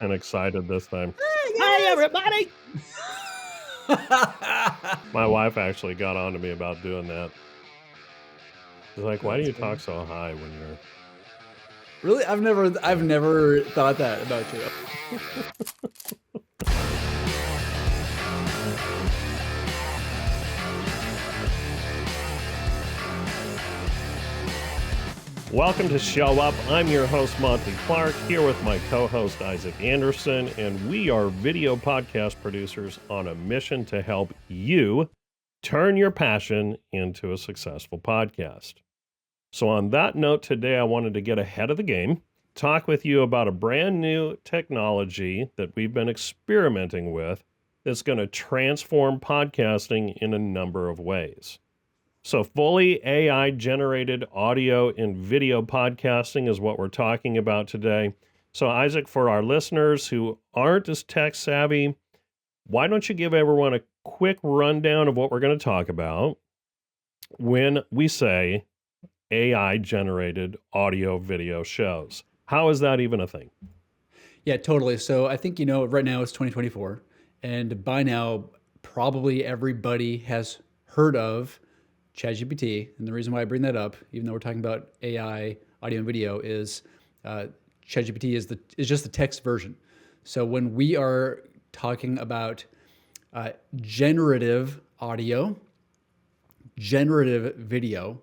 and excited this time. Hi, everybody. My wife actually got on to me about doing that. She's like, why do you talk so high when you're... Really? I've never thought that about you. Welcome to Show Up. I'm your host, Monte Clark, here with my co-host, Isaac Anderson, and we are video podcast producers on a mission to help you turn your passion into a successful podcast. So on that note, today I wanted to get ahead of the game, talk with you about a brand new technology that we've been experimenting with that's going to transform podcasting in a number of ways. So fully AI-generated audio and video podcasting is what we're talking about today. So Isaac, for our listeners who aren't as tech savvy, why don't you give everyone a quick rundown of what we're going to talk about when we say AI-generated audio video shows? How is that even a thing? Yeah, totally. So I think, right now it's 2024, and by now, probably everybody has heard of ChatGPT. And the reason why I bring that up, even though we're talking about AI, audio and video, is ChatGPT is just the text version. So when we are talking about generative audio, generative video,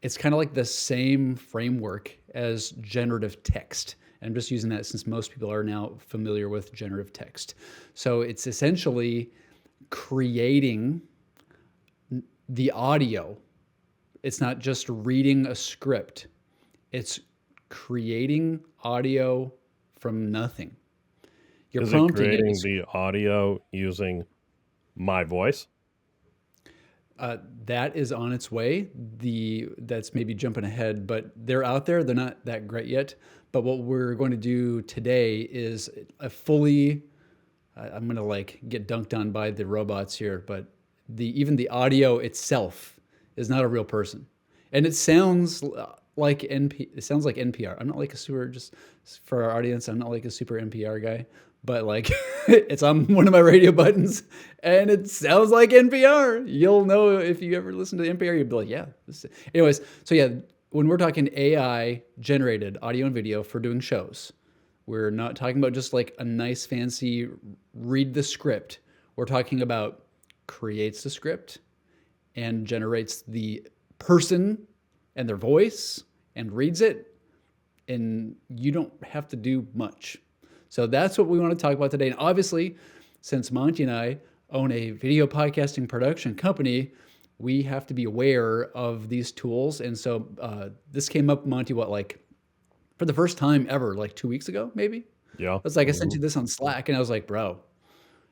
it's kind of like the same framework as generative text. And I'm just using that since most people are now familiar with generative text. So it's essentially creating the audio. It's not just reading a script. It's creating audio from nothing. Is it creating the audio using my voice? That is on its way. That's maybe jumping ahead, but they're out there. They're not that great yet. But what we're going to do today is a fully, I'm going to get dunked on by the robots here, but even the audio itself is not a real person. And it sounds like NPR. I'm not like a super, just for our audience, I'm not like a super NPR guy, but it's on one of my radio buttons and it sounds like NPR. You'll know if you ever listen to NPR, you'll be like, yeah. Anyways, so yeah, when we're talking AI generated audio and video for doing shows, we're not talking about just like a nice fancy read the script. We're talking about creates the script and generates the person and their voice and reads it, and you don't have to do much. So that's what we want to talk about today. And obviously, since Monty and I own a video podcasting production company, we have to be aware of these tools. And so this came up, Monty, for the first time ever, 2 weeks ago, maybe? Yeah. It's I sent you this on Slack, and I was like, bro,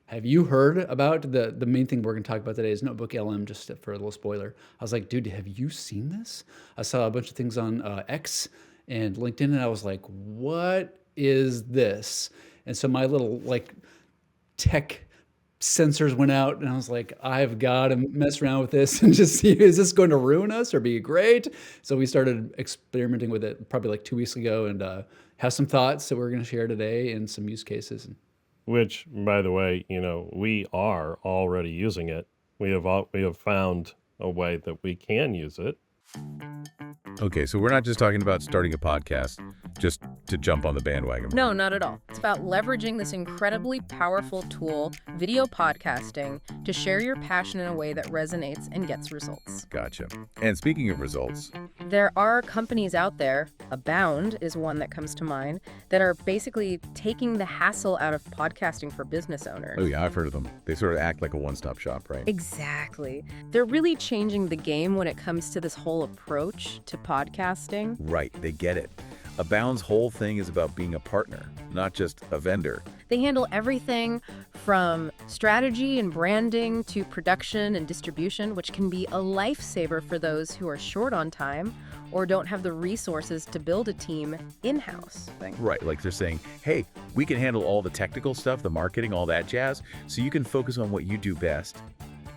have you heard about the main thing we're going to talk about today is NotebookLM, just for a little spoiler. I was like, dude, have you seen this? I saw a bunch of things on X and LinkedIn, and I was like, what is this? And so my little tech sensors went out, and I was like, I've got to mess around with this and just see, is this going to ruin us or be great? So we started experimenting with it probably 2 weeks ago, and have some thoughts that we're going to share today and some use cases. Which, by the way, we are already using it. We have found a way that we can use it. Okay, so we're not just talking about starting a podcast just to jump on the bandwagon. No, not at all. It's about leveraging this incredibly powerful tool, video podcasting, to share your passion in a way that resonates and gets results. Gotcha. And speaking of results, there are companies out there, Abound is one that comes to mind, that are basically taking the hassle out of podcasting for business owners. Oh yeah, I've heard of them. They sort of act like a one-stop shop, right? Exactly. They're really changing the game when it comes to this whole approach to podcasting. Right, they get it. Abound's whole thing is about being a partner, not just a vendor. They handle everything from strategy and branding to production and distribution, which can be a lifesaver for those who are short on time or don't have the resources to build a team in-house. Right, like they're saying, hey, we can handle all the technical stuff, the marketing, all that jazz, so you can focus on what you do best,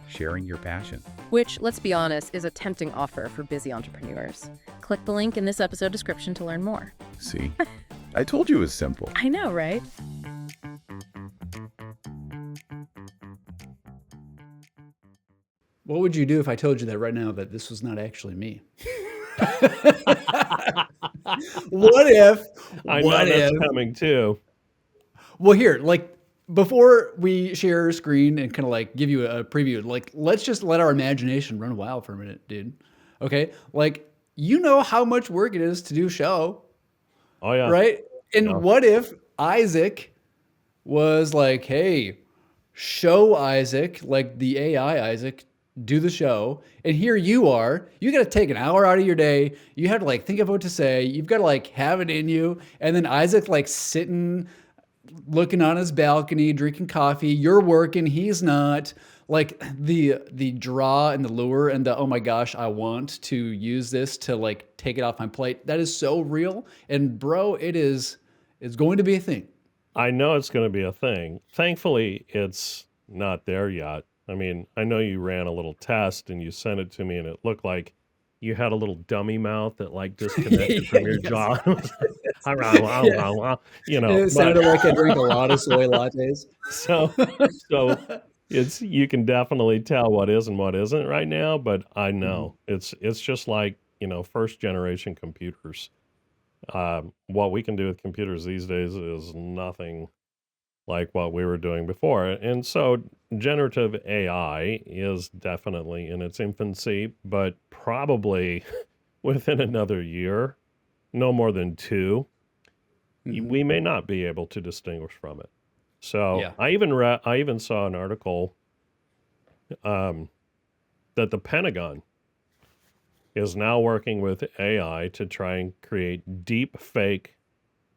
sharing your passion. Which, let's be honest, is a tempting offer for busy entrepreneurs. Click the link in this episode description to learn more. See? I told you it was simple. I know, right? What would you do if I told you that right now that this was not actually me? What if? I know What that's if? coming too. Well, here, like before we share our screen and kind of like give you a preview, like let's just let our imagination run wild for a minute, dude. Okay, like you know how much work it is to do a show, Oh yeah. right? And Yeah. what if Isaac was like, hey, show Isaac, like the AI Isaac, do the show. And here you are, you got to take an hour out of your day. You have to like think of what to say. You've got to like have it in you. And then Isaac like sitting, looking on his balcony, drinking coffee. You're working, he's not. Like the draw and the lure and the, oh my gosh, I want to use this to like take it off my plate. That is so real. And bro, it's going to be a thing. I know it's going to be a thing. Thankfully, it's not there yet. I mean, I know you ran a little test and you sent it to me, and it looked like you had a little dummy mouth that like disconnected from your Yes. jaw. Yeah. You know, It sounded like I drank a lot of soy lattes. so so you can definitely tell what is and what isn't right now, but I know it's just like, first generation computers. What we can do with computers these days is nothing like what we were doing before. And so generative AI is definitely in its infancy, but probably within another year, no more than 2, we may not be able to distinguish from it. So Yeah. I even saw an article that the Pentagon is now working with AI to try and create deep fake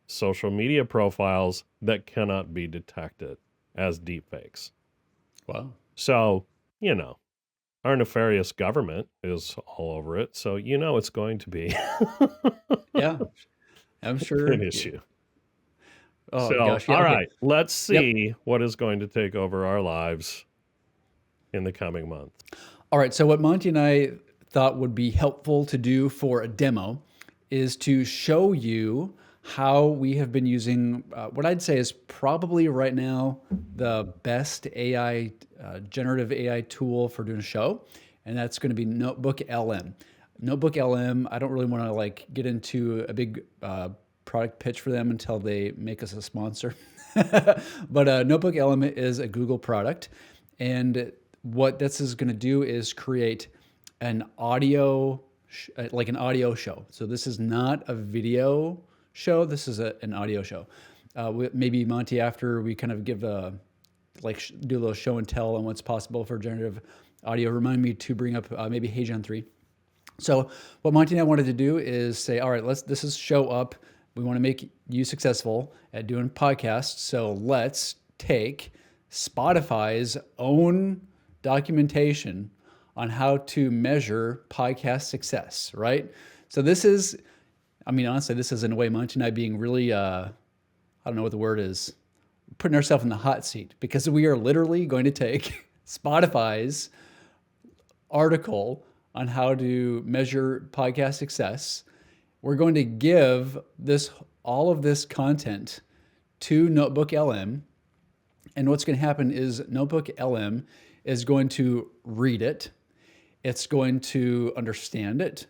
social media profiles that cannot be detected as deep fakes. Wow. So, our nefarious government is all over it. So, it's going to be Yeah. I'm sure. an issue. Oh So, gosh. Yeah. all Okay. right, let's Yep. see what is going to take over our lives in the coming month. All right. So what Monty and I thought would be helpful to do for a demo is to show you how we have been using what I'd say is probably right now the best AI, generative AI tool for doing a show, and that's going to be NotebookLM. NotebookLM, I don't really want to like get into a big product pitch for them until they make us a sponsor. But NotebookLM is a Google product, and what this is going to do is create an audio, like an audio show. So this is not a video show. This is an audio show. Maybe Monty, after we kind of give do a little show and tell on what's possible for generative audio, remind me to bring up maybe HeyGen 3. So what Monty and I wanted to do is say, all right, this is show up. We want to make you successful at doing podcasts. So let's take Spotify's own documentation on how to measure podcast success, right? So this is, honestly, this is in a way Monty and I being really, I don't know what the word is, putting ourselves in the hot seat, because we are literally going to take Spotify's article on how to measure podcast success. We're going to give all of this content to NotebookLM, and what's going to happen is NotebookLM is going to read it, it's going to understand it,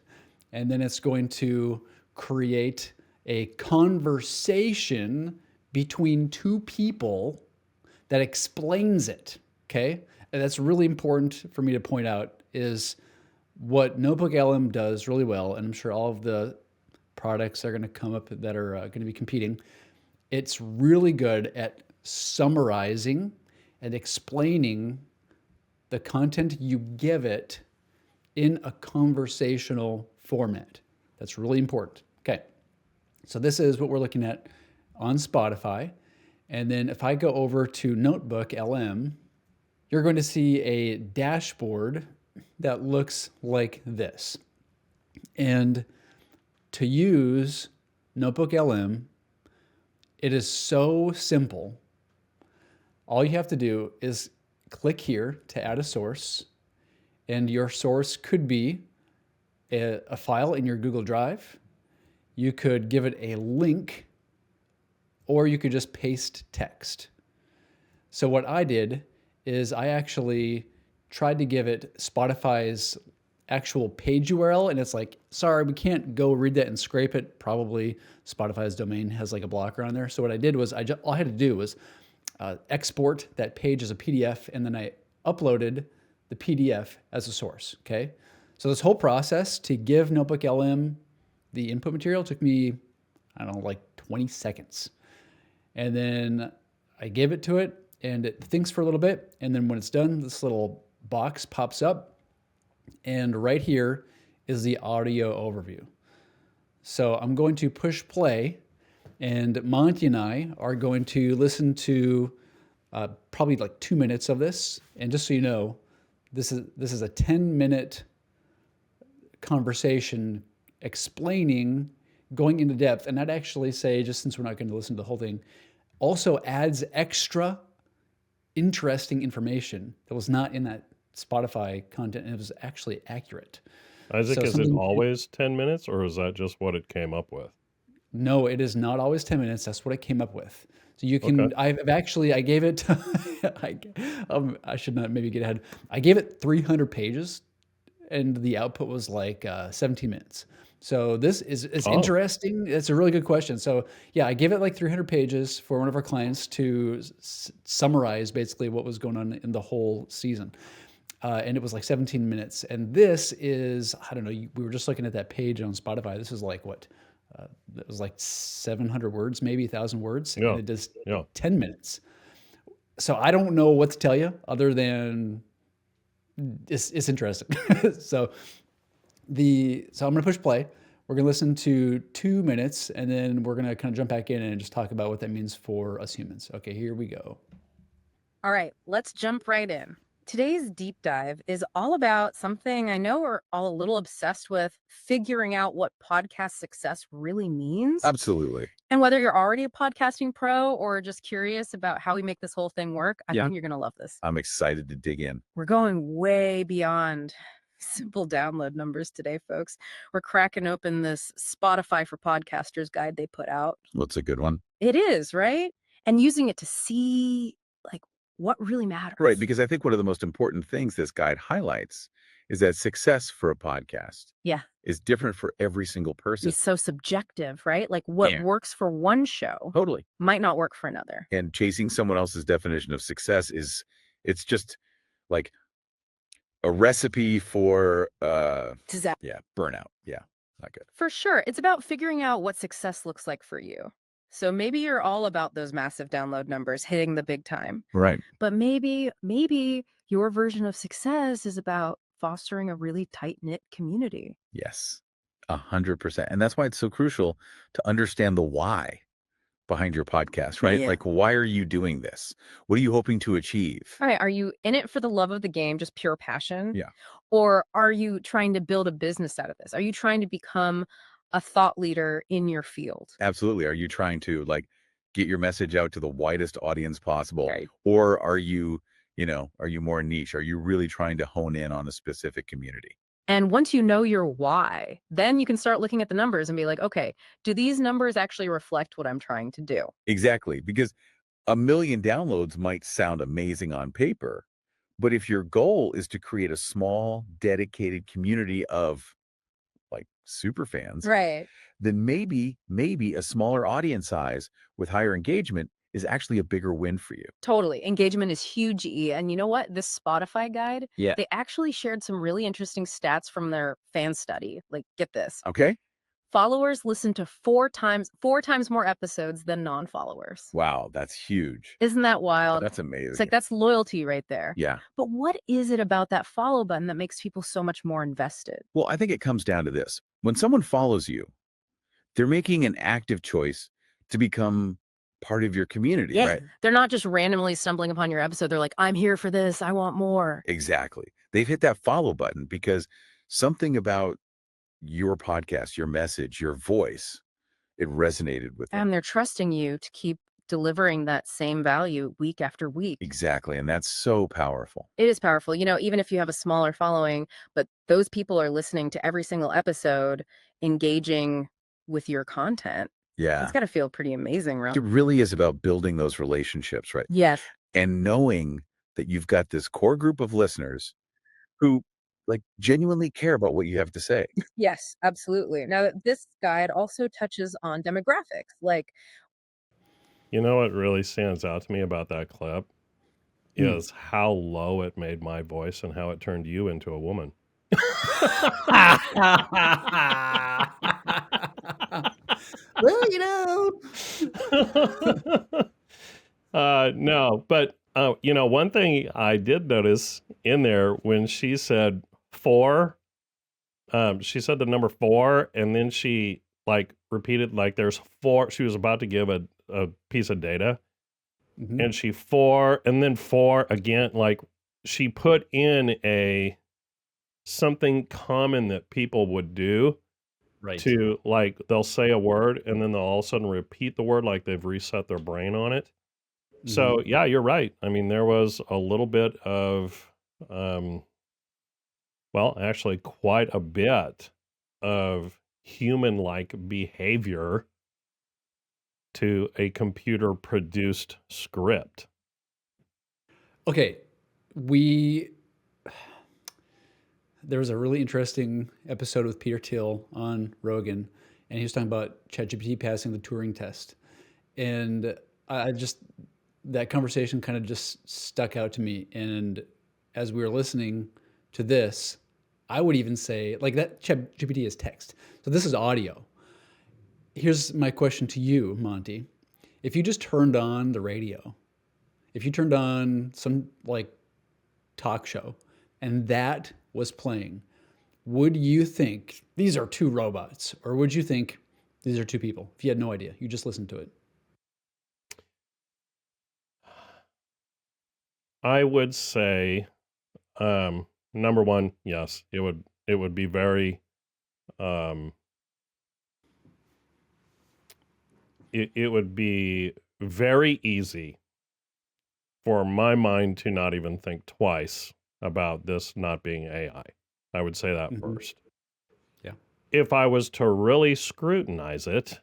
and then it's going to create a conversation between two people that explains it, okay? And that's really important for me to point out, is what NotebookLM does really well, and I'm sure all of the products are going to come up that are going to be competing. It's really good at summarizing and explaining the content you give it in a conversational format. That's really important. Okay, so this is what we're looking at on Spotify. And then if I go over to NotebookLM, you're going to see a dashboard that looks like this. And to use NotebookLM, it is so simple. All you have to do is click here to add a source, and your source could be a file in your Google Drive. You could give it a link, or you could just paste text. So what I did is I actually tried to give it Spotify's actual page URL, and it's like, sorry, we can't go read that and scrape it. Probably Spotify's domain has like a blocker on there. So what I did was all I had to do was export that page as a PDF, and then I uploaded the PDF as a source. Okay, so this whole process to give NotebookLM the input material took me, I don't know, like 20 seconds. And then I gave it to it, and it thinks for a little bit, and then when it's done, this little box pops up, and right here is the audio overview. So I'm going to push play, and Monty and I are going to listen to probably like 2 minutes of this. And just so you know, this is a 10-minute conversation explaining, going into depth. And I'd actually say, just since we're not going to listen to the whole thing, also adds extra interesting information that was not in that Spotify content, and it was actually accurate. Isaac, So is it something- always 10 minutes or is that just what it came up with? No, it is not always 10 minutes. That's what I came up with. So you can, Okay. I gave it, I should not maybe get ahead. I gave it 300 pages, and the output was like 17 minutes. So this is Oh. interesting. It's a really good question. So yeah, I gave it like 300 pages for one of our clients to summarize basically what was going on in the whole season. And it was like 17 minutes. And this is, I don't know, we were just looking at that page on Spotify. This is like what? It was like 700 words, maybe 1,000 words. Yeah. And it does Yeah. 10 minutes. So I don't know what to tell you other than it's interesting. So I'm going to push play. We're going to listen to 2 minutes, and then we're going to kind of jump back in and just talk about what that means for us humans. Okay, here we go. All right, let's jump right in. Today's deep dive is all about something I know we're all a little obsessed with, figuring out what podcast success really means. Absolutely. And whether you're already a podcasting pro or just curious about how we make this whole thing work, I Yeah. think you're going to love this. I'm excited to dig in. We're going way beyond simple download numbers today, folks. We're cracking open this Spotify for Podcasters guide they put out. What's a good one? It is, right? And using it to see like what really matters. Right, because I think one of the most important things this guide highlights is that success for a podcast Yeah. is different for every single person. It's so subjective, right? Like what Yeah. works for one show Totally. might not work for another. And chasing someone else's definition of success it's just like a recipe for burnout. Yeah, not good. For sure. It's about figuring out what success looks like for you. So maybe you're all about those massive download numbers hitting the big time. Right. But maybe your version of success is about fostering a really tight-knit community. Yes. 100%. And that's why it's so crucial to understand the why behind your podcast, right? Yeah. Like, why are you doing this? What are you hoping to achieve? All right, are you in it for the love of the game, just pure passion? Yeah. Or are you trying to build a business out of this? Are you trying to become a thought leader in your field? Absolutely. Are you trying to like get your message out to the widest audience possible? Right. Or are you more niche? Are you really trying to hone in on a specific community? And once you know your why, then you can start looking at the numbers and be like, okay, do these numbers actually reflect what I'm trying to do? Exactly. Because 1 million downloads might sound amazing on paper, but if your goal is to create a small, dedicated community of like super fans, Right. then maybe a smaller audience size with higher engagement is actually a bigger win for you. Totally. Engagement is huge, E. And you know what? This Spotify guide, Yeah. they actually shared some really interesting stats from their fan study. Like, get this. Okay. Followers listen to four times more episodes than non-followers. Wow, that's huge. Isn't that wild? That's amazing. It's like, that's loyalty right there. Yeah. But what is it about that follow button that makes people so much more invested? Well, I think it comes down to this. When someone follows you, they're making an active choice to become part of your community, right? They're not just randomly stumbling upon your episode. They're like, I'm here for this. I want more. Exactly. They've hit that follow button because something about your podcast, your message, your voice, it resonated with them. And they're trusting you to keep delivering that same value week after week. Exactly. And that's so powerful. It is powerful. You know, even if you have a smaller following, but those people are listening to every single episode, engaging with your content. Yeah. It's got to feel pretty amazing, It right? really is about building those relationships, right? Yes. And knowing that you've got this core group of listeners who like genuinely care about what you have to say. Yes, absolutely. Now, this guide also touches on demographics, like You know what really stands out to me about that clip Hmm. is how low it made my voice and how it turned you into a woman. Well, you know. No, but one thing I did notice in there when she said four, she said the number four, and then she like repeated like there's four. She was about to give a piece of data, Mhm. and she four, and then four again. Like she put in a something common that people would do Right. to like they'll say a word and then they'll all of a sudden repeat the word like they've reset their brain on it. Mhm. So yeah, you're right. I mean, there was a little bit of, well, actually, quite a bit of human-like behavior to a computer-produced script. Okay, we there was a really interesting episode with Peter Thiel on Rogan, and he was talking about ChatGPT passing the Turing test, and I just that conversation kind of just stuck out to me. And as we were listening to this, I would even say like that ChatGPT is text, so this is audio. Here's my question to you, Monty: if you just turned on the radio, if you turned on some like talk show, and that was playing, would you think these are two robots, or would you think these are two people? If you had no idea, you just listened to it. I would say, number one, yes, it would be very, um, it would be very easy for my mind to not even think twice about this not being AI. I would say that Hmm. first. Yeah. If I was to really scrutinize it,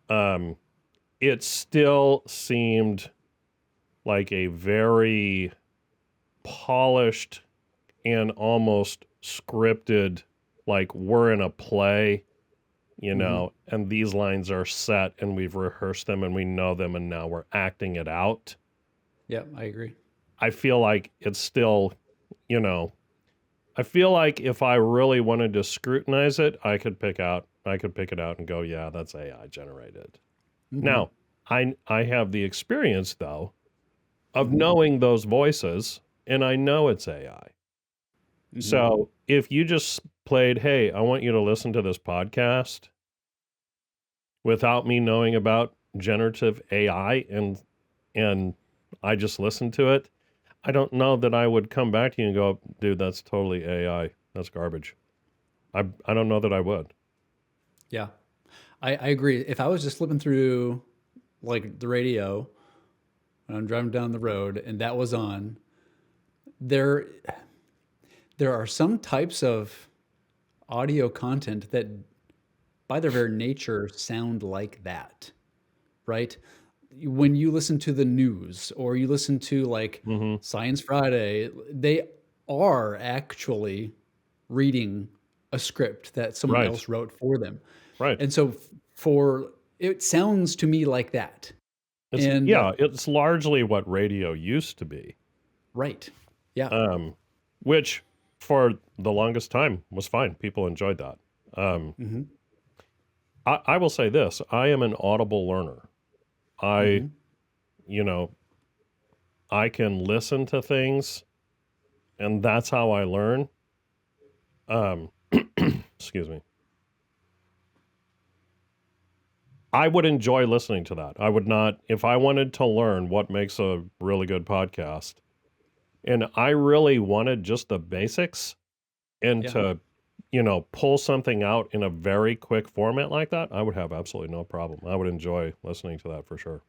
um, it still seemed like a very polished and almost scripted, like we're in a play, Hmm. and these lines are set and we've rehearsed them and we know them and now we're acting it out. Yeah, I agree. I feel like it's still, you know, I feel like if I really wanted to scrutinize it, I could pick it out and go, yeah, that's AI generated. Hmm. Now, I have the experience though of Hmm. knowing those voices and I know it's AI. Hmm. So, if you just played, "Hey, I want you to listen to this podcast," without me knowing about generative AI and I just listened to it, I don't know that I would come back to you and go, "Dude, that's totally AI. That's garbage." I don't know that I would. Yeah, I agree. If I was just flipping through like the radio when I'm driving down the road and that was on, there there are some types of audio content that by their very nature sound like that, right? When you listen to the news or you listen to like Mhm. Science Friday, they are actually reading a script that someone Right. else wrote for them. Right. And so for it sounds to me like that. And It's largely what radio used to be. right. Yeah. Um, which for the longest time was fine. People enjoyed that. Um, Mhm. I will say this, I am an audible learner. I, Mhm. you know, I can listen to things and that's how I learn. Um, excuse me. I would enjoy listening to that. I would not, if I wanted to learn what makes a really good podcast and I really wanted just the basics and Yeah. to, pull something out in a very quick format like that, I would have absolutely no problem. I would enjoy listening to that for sure.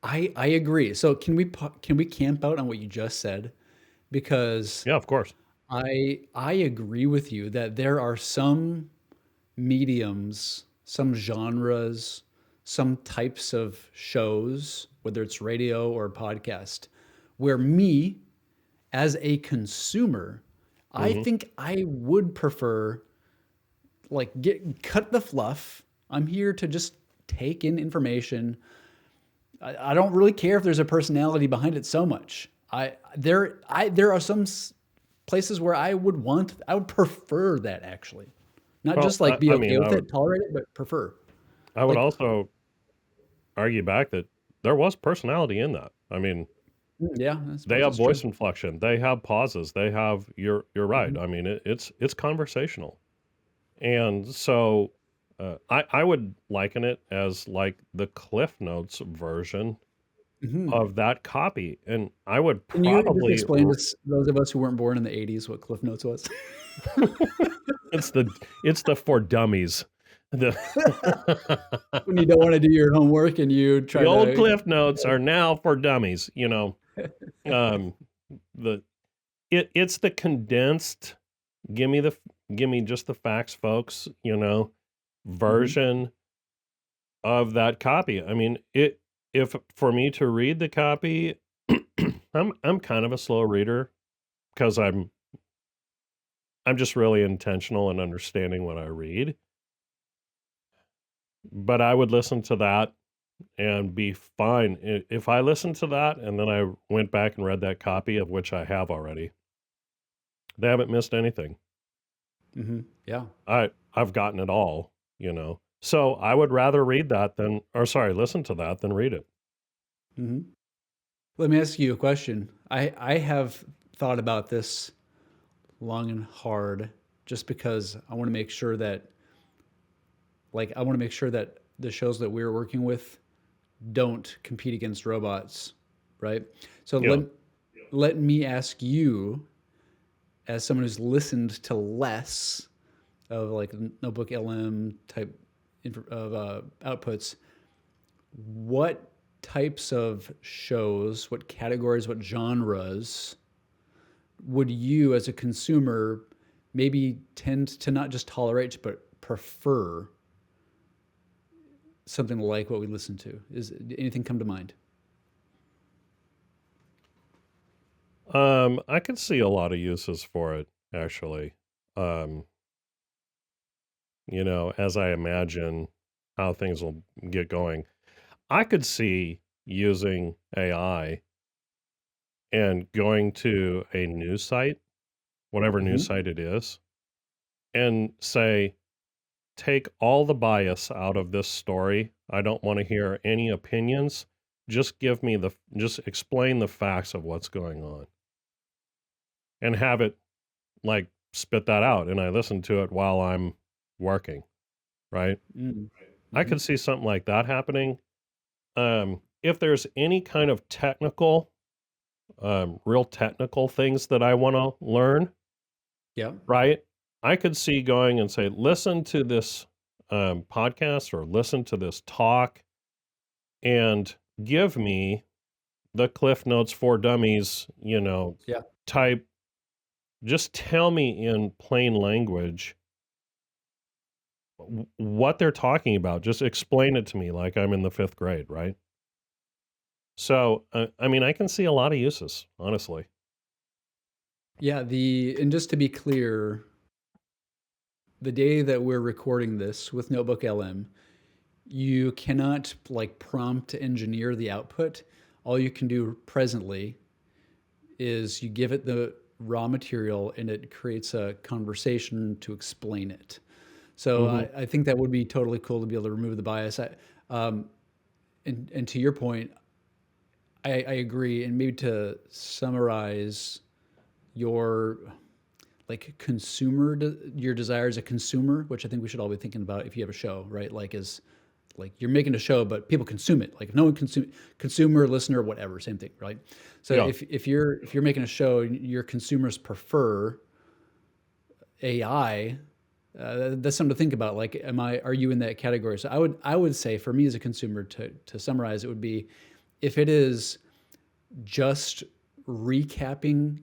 I agree. So can we camp out on what you just said? Because Yeah, of course. I agree with you that there are some mediums, some genres, some types of shows, whether it's radio or podcast, Where me, as a consumer, I Hmm. think I would prefer like cut the fluff. I'm here to just take in information. I don't really care if there's a personality behind it so much. There are some places where I would prefer that actually, not Well, just like be I okay mean, with it, tolerate it, but prefer. I would Like, also argue back that there was personality in that. I mean, yeah, I they suppose have it's true. voice inflection, they have pauses, they have. You're right. Mhm. I mean, it's conversational, and so I would liken it as like the Cliff Notes version Mhm. of that copy, and I would Can you just probably explain to those of us who weren't born in the '80s what Cliff Notes was? it's the for dummies. The When you don't want to do your homework and you the try old to. Cliff Notes are now for dummies. Um, the it's the condensed. Give me the give me just the facts, folks. Mhm. Version of that copy. I mean, if for me to read the copy, I'm kind of a slow reader because I'm just really intentional in understanding what I read. But I would listen to that and be fine. If I listened to that and then I went back and read that copy, of which I have already, they haven't missed anything. Mhm. Yeah. I've gotten it all. So I would rather read that than, or sorry, listen to that than read it. Mhm. Let me ask you a question. I have thought about this long and hard just because I want to make sure that the shows that we're working with don't compete against robots, right? So Yeah. let me ask you, as someone who's listened to less of like Notebook LM type of outputs, what types of shows, what categories, what genres would you as a consumer maybe tend to not just tolerate but prefer something like what we listen to? Is anything come to mind? I can see a lot of uses for it, actually. Um, as I imagine how things will get going. I could see using AI and going to a news site, whatever news Hmm. site it is, and say, take all the bias out of this story. I don't want to hear any opinions. Just explain the facts of what's going on and have it like spit that out. And I listen to it while I'm working, right? I Mm-hmm. could see something like that happening. If there's any kind of real technical things that I want to learn, Yeah. right? I could see going and say, listen to this podcast or listen to this talk and give me the Cliff Notes for Dummies, Yeah. type. Just tell me in plain language what they're talking about. Just explain it to me like I'm in the fifth grade, right? So, I mean, I can see a lot of uses, honestly. Yeah. And just to be clear, the day that we're recording this with Notebook LM, you cannot like prompt engineer the output. All you can do presently is you give it the raw material and it creates a conversation to explain it. So Hmm. I think that would be totally cool to be able to remove the bias. Um, and to your point, I agree. And maybe to summarize your like your desire as a consumer, which I think we should all be thinking about if you have a show, right? Like you're making a show, but people consume it. Like if no one consumer, listener, whatever, same thing, right? So Yeah. if you're making a show, and your consumers prefer AI. That's something to think about. Like, are you in that category? So I would say for me as a consumer, to summarize, it would be if it is just recapping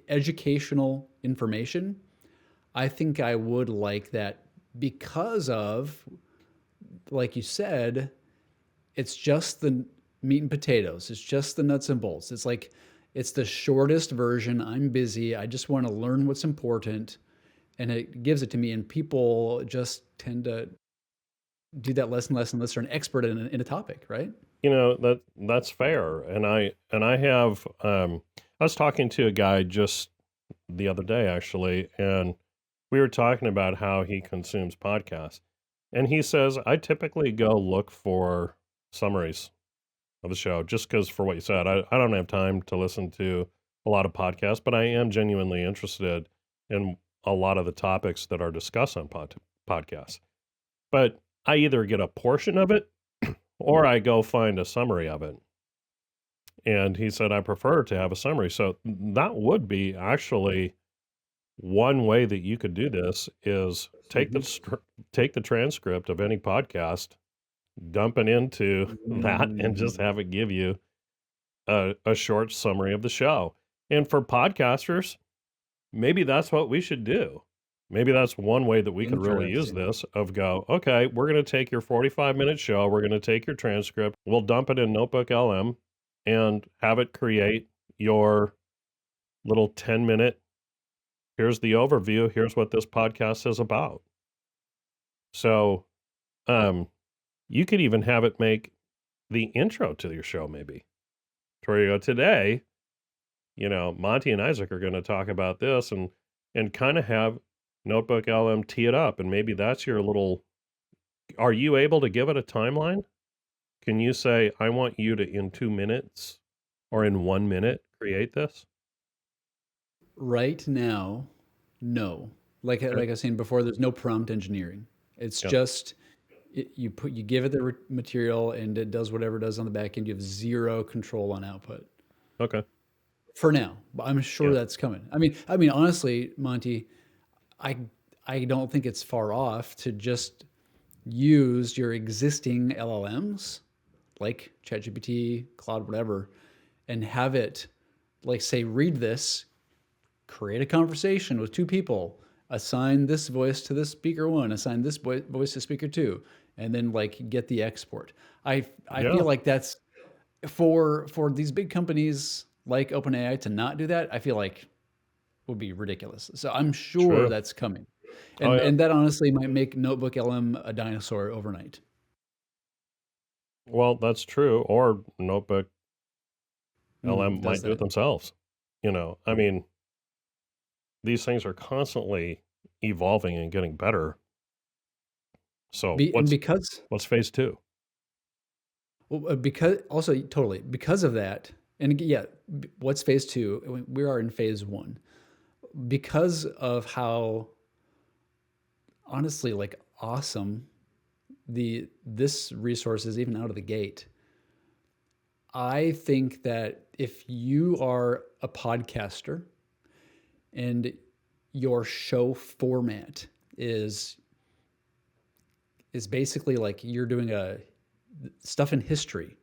educational information, I think I would like that because of, like you said, it's just meat and potatoes. It's just the nuts and bolts. It's like it's the shortest version. I'm busy. I just want to learn what's important, and it gives it to me. And people just tend to do that less and less unless they're an expert in a topic, right? That's fair. And I have I was talking to a guy just the other day actually, and we were talking about how he consumes podcasts. And he says, I typically go look for summaries of the show just because for what you said, I don't have time to listen to a lot of podcasts, but I am genuinely interested in a lot of the topics that are discussed on podcasts. But I either get a portion of it or I go find a summary of it. And he said, I prefer to have a summary. So that would be actually one way that you could do this is take take the transcript of any podcast, dump it into that, and just have it give you a short summary of the show. And for podcasters, maybe that's what we should do. Maybe that's one way that we could really use Interesting. this of go, okay, we're going to take your 45-minute show. We're going to take your transcript. We'll dump it in NotebookLM and have it create your little 10-minute, here's the overview. Here's what this podcast is about. So you could even have it make the intro to your show maybe. To where you go, today, Monte and Isaac are going to talk about this and kind of have Notebook LM tee it up. And maybe that's your little, are you able to give it a timeline? Can you say, I want you to, in 2 minutes or in 1 minute, create this? Right now, no. Like I was saying before, there's no prompt engineering. It's Yeah. just you give it the material and it does whatever it does on the back end. You have zero control on output Okay. for now. But I'm sure Yeah. that's coming. I mean, honestly, Monty, I I don't think it's far off to just use your existing LLMs like ChatGPT, Cloud, whatever, and have it like say, read this, create a conversation with two people, assign this voice to this speaker one, assign this voice to speaker two, and then like get the export. I Yeah. feel like that's for these big companies like OpenAI to not do that. I feel like would be ridiculous. So I'm sure True. that's coming, Oh, yeah. and that honestly might make Notebook LM a dinosaur overnight. Well, that's true. Or Notebook LM Does might do it that? themselves. I mean, these things are constantly evolving and getting better. So And because what's phase two? well, because also totally because of that, and yeah, what's phase two? We are in phase one because of how honestly like awesome this resource is even out of the gate. I think that if you are a podcaster and your show format is basically like you're doing a stuff in history.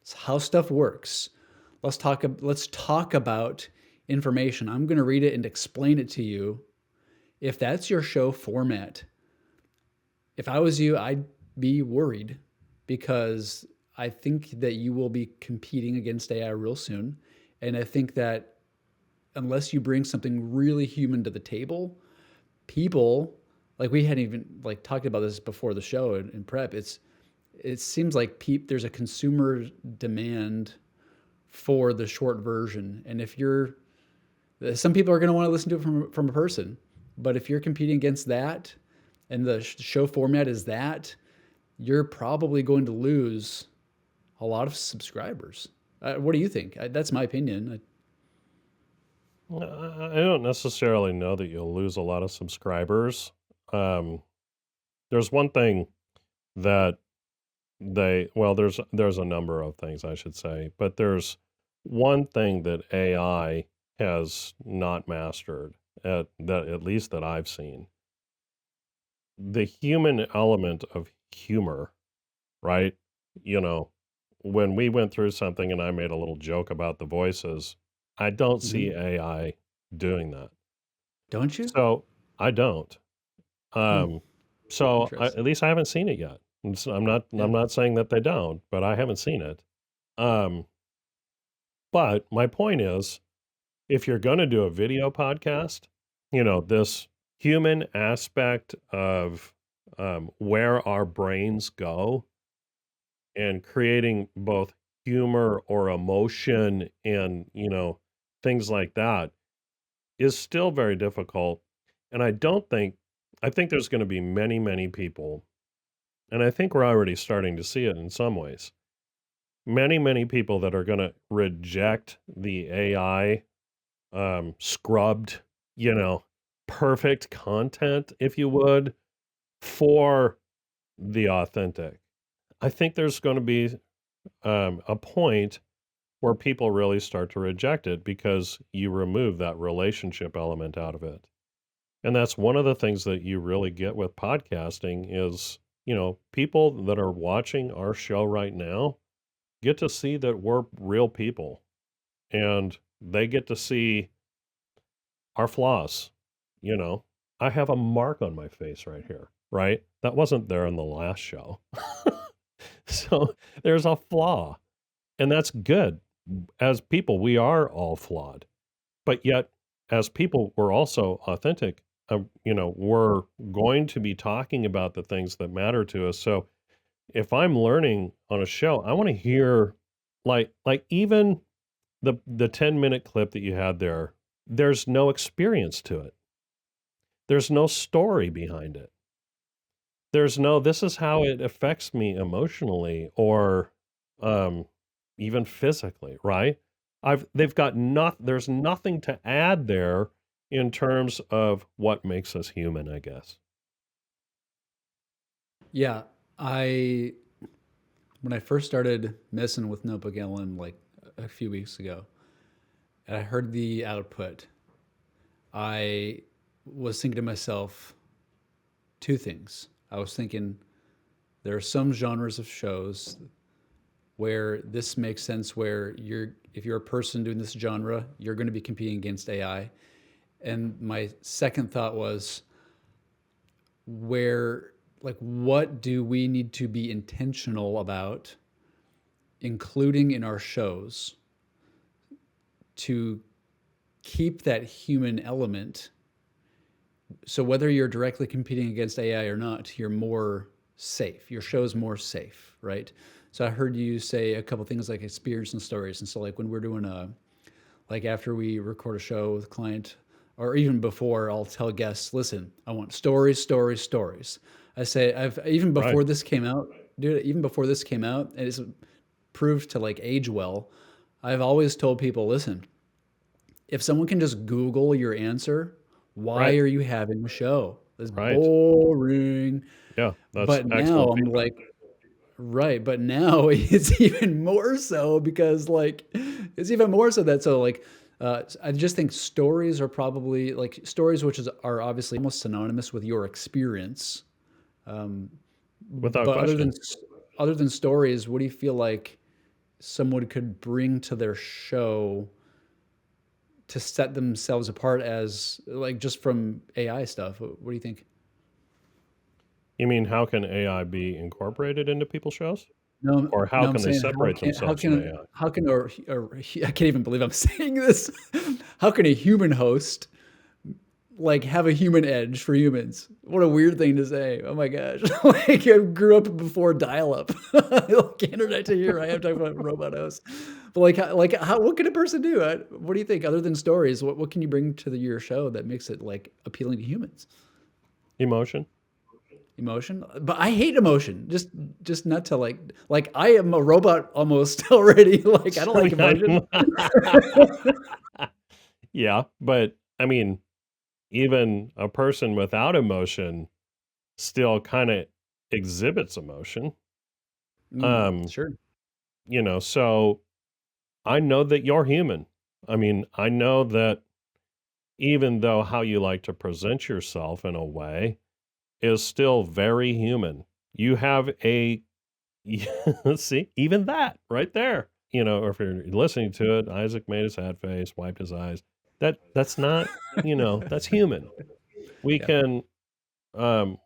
It's how stuff works. Let's talk about information. I'm going to read it and explain it to you. If that's your show format, if I was you, I'd be worried because I think that you will be competing against AI real soon. And I think that unless you bring something really human to the table, people like we hadn't even like talked about this before the show in prep. It seems like there's a consumer demand for the short version, and if you're some people are going to want to listen to it from a person, but if you're competing against that and the show format is that, you're probably going to lose a lot of subscribers. What do you think? That's my opinion. I don't necessarily know that you'll lose a lot of subscribers. Um, there's one thing that there's a number of things I should say, but there's one thing that AI has not mastered at least that I've seen. The human element of humor, right? You know, when we went through something and I made a little joke about the voices, I don't see Mhm. AI doing that. Don't you? So I don't. Hmm. Um, so Interesting. at least I haven't seen it yet. I'm Yeah. not saying that they don't, but I haven't seen it. Um, but my point is, if you're going to do a video podcast, this human aspect of where our brains go and creating both humor or emotion and, things like that is still very difficult. And I think there's going to be many, many people, and I think we're already starting to see it in some ways. Many, many people that are going to reject the AI scrubbed, you know, perfect content, if you would, for the authentic. I think there's going to be a point where people really start to reject it because you remove that relationship element out of it. And that's one of the things that you really get with podcasting is, people that are watching our show right now get to see that we're real people and they get to see our flaws. You know, I have a mark on my face right here, right? That wasn't there in the last show. So there's a flaw, and that's good. As people, we are all flawed, but yet as people, we're also authentic. We're going to be talking about the things that matter to us. So if I'm learning on a show, I want to hear like even the 10-minute clip that you had there, there's no experience to it. There's no story behind it. There's no, this is how it affects me emotionally or um, even physically, right? They've got there's nothing to add there in terms of what makes us human, I guess. Yeah, I when I first started messing with NotebookLM like a few weeks ago, and I heard the output, I was thinking to myself two things. I was thinking there are some genres of shows where this makes sense where if you're a person doing this genre, you're going to be competing against AI. And my second thought was what do we need to be intentional about including in our shows to keep that human element, so whether you're directly competing against AI or not, you're more safe. Your show's more safe, right? So I heard you say a couple things like experience and stories. And so like when we're doing like after we record a show with a client, or even before, I'll tell guests, listen, I want stories, stories, stories. I say, even Right. before this came out, dude, even before this came out, and it's proved to like age well, I've always told people, listen, if someone can just Google your answer, why Right. are you having a show? It's Right. boring. Yeah, that's But now excellent I'm feedback. like, right. But now it's even more so because like it's even more so that so like I just think stories are probably like stories are obviously almost synonymous with your experience. Um, Without but question. other than stories, what do you feel like someone could bring to their show to set themselves apart as like just from AI stuff? What do you think? You mean how can AI be incorporated into people's shows? No, Or how no, I'm can they saying separate themselves from AI? how can or I can't even believe I'm saying this. How can a human host like have a human edge for humans? What a weird thing to say. Oh my gosh. Like I grew up before dial-up. Like internet to here I am talking about robot hosts. But what can a person do? What do you think other than stories? What can you bring to your show that makes it like appealing to humans? Emotion? Emotion, but I hate emotion. Just not to like I am a robot almost already. Like I don't like emotion. Yeah, but I mean, even a person without emotion still kind of exhibits emotion. Um, Sure. so I know that you're human. I mean, I know that even though how you like to present yourself in a way is still very human. You have a see, even that right there. Or if you're listening to it, Isaac made a sad face, wiped his eyes. That's not, that's human. We Yeah. can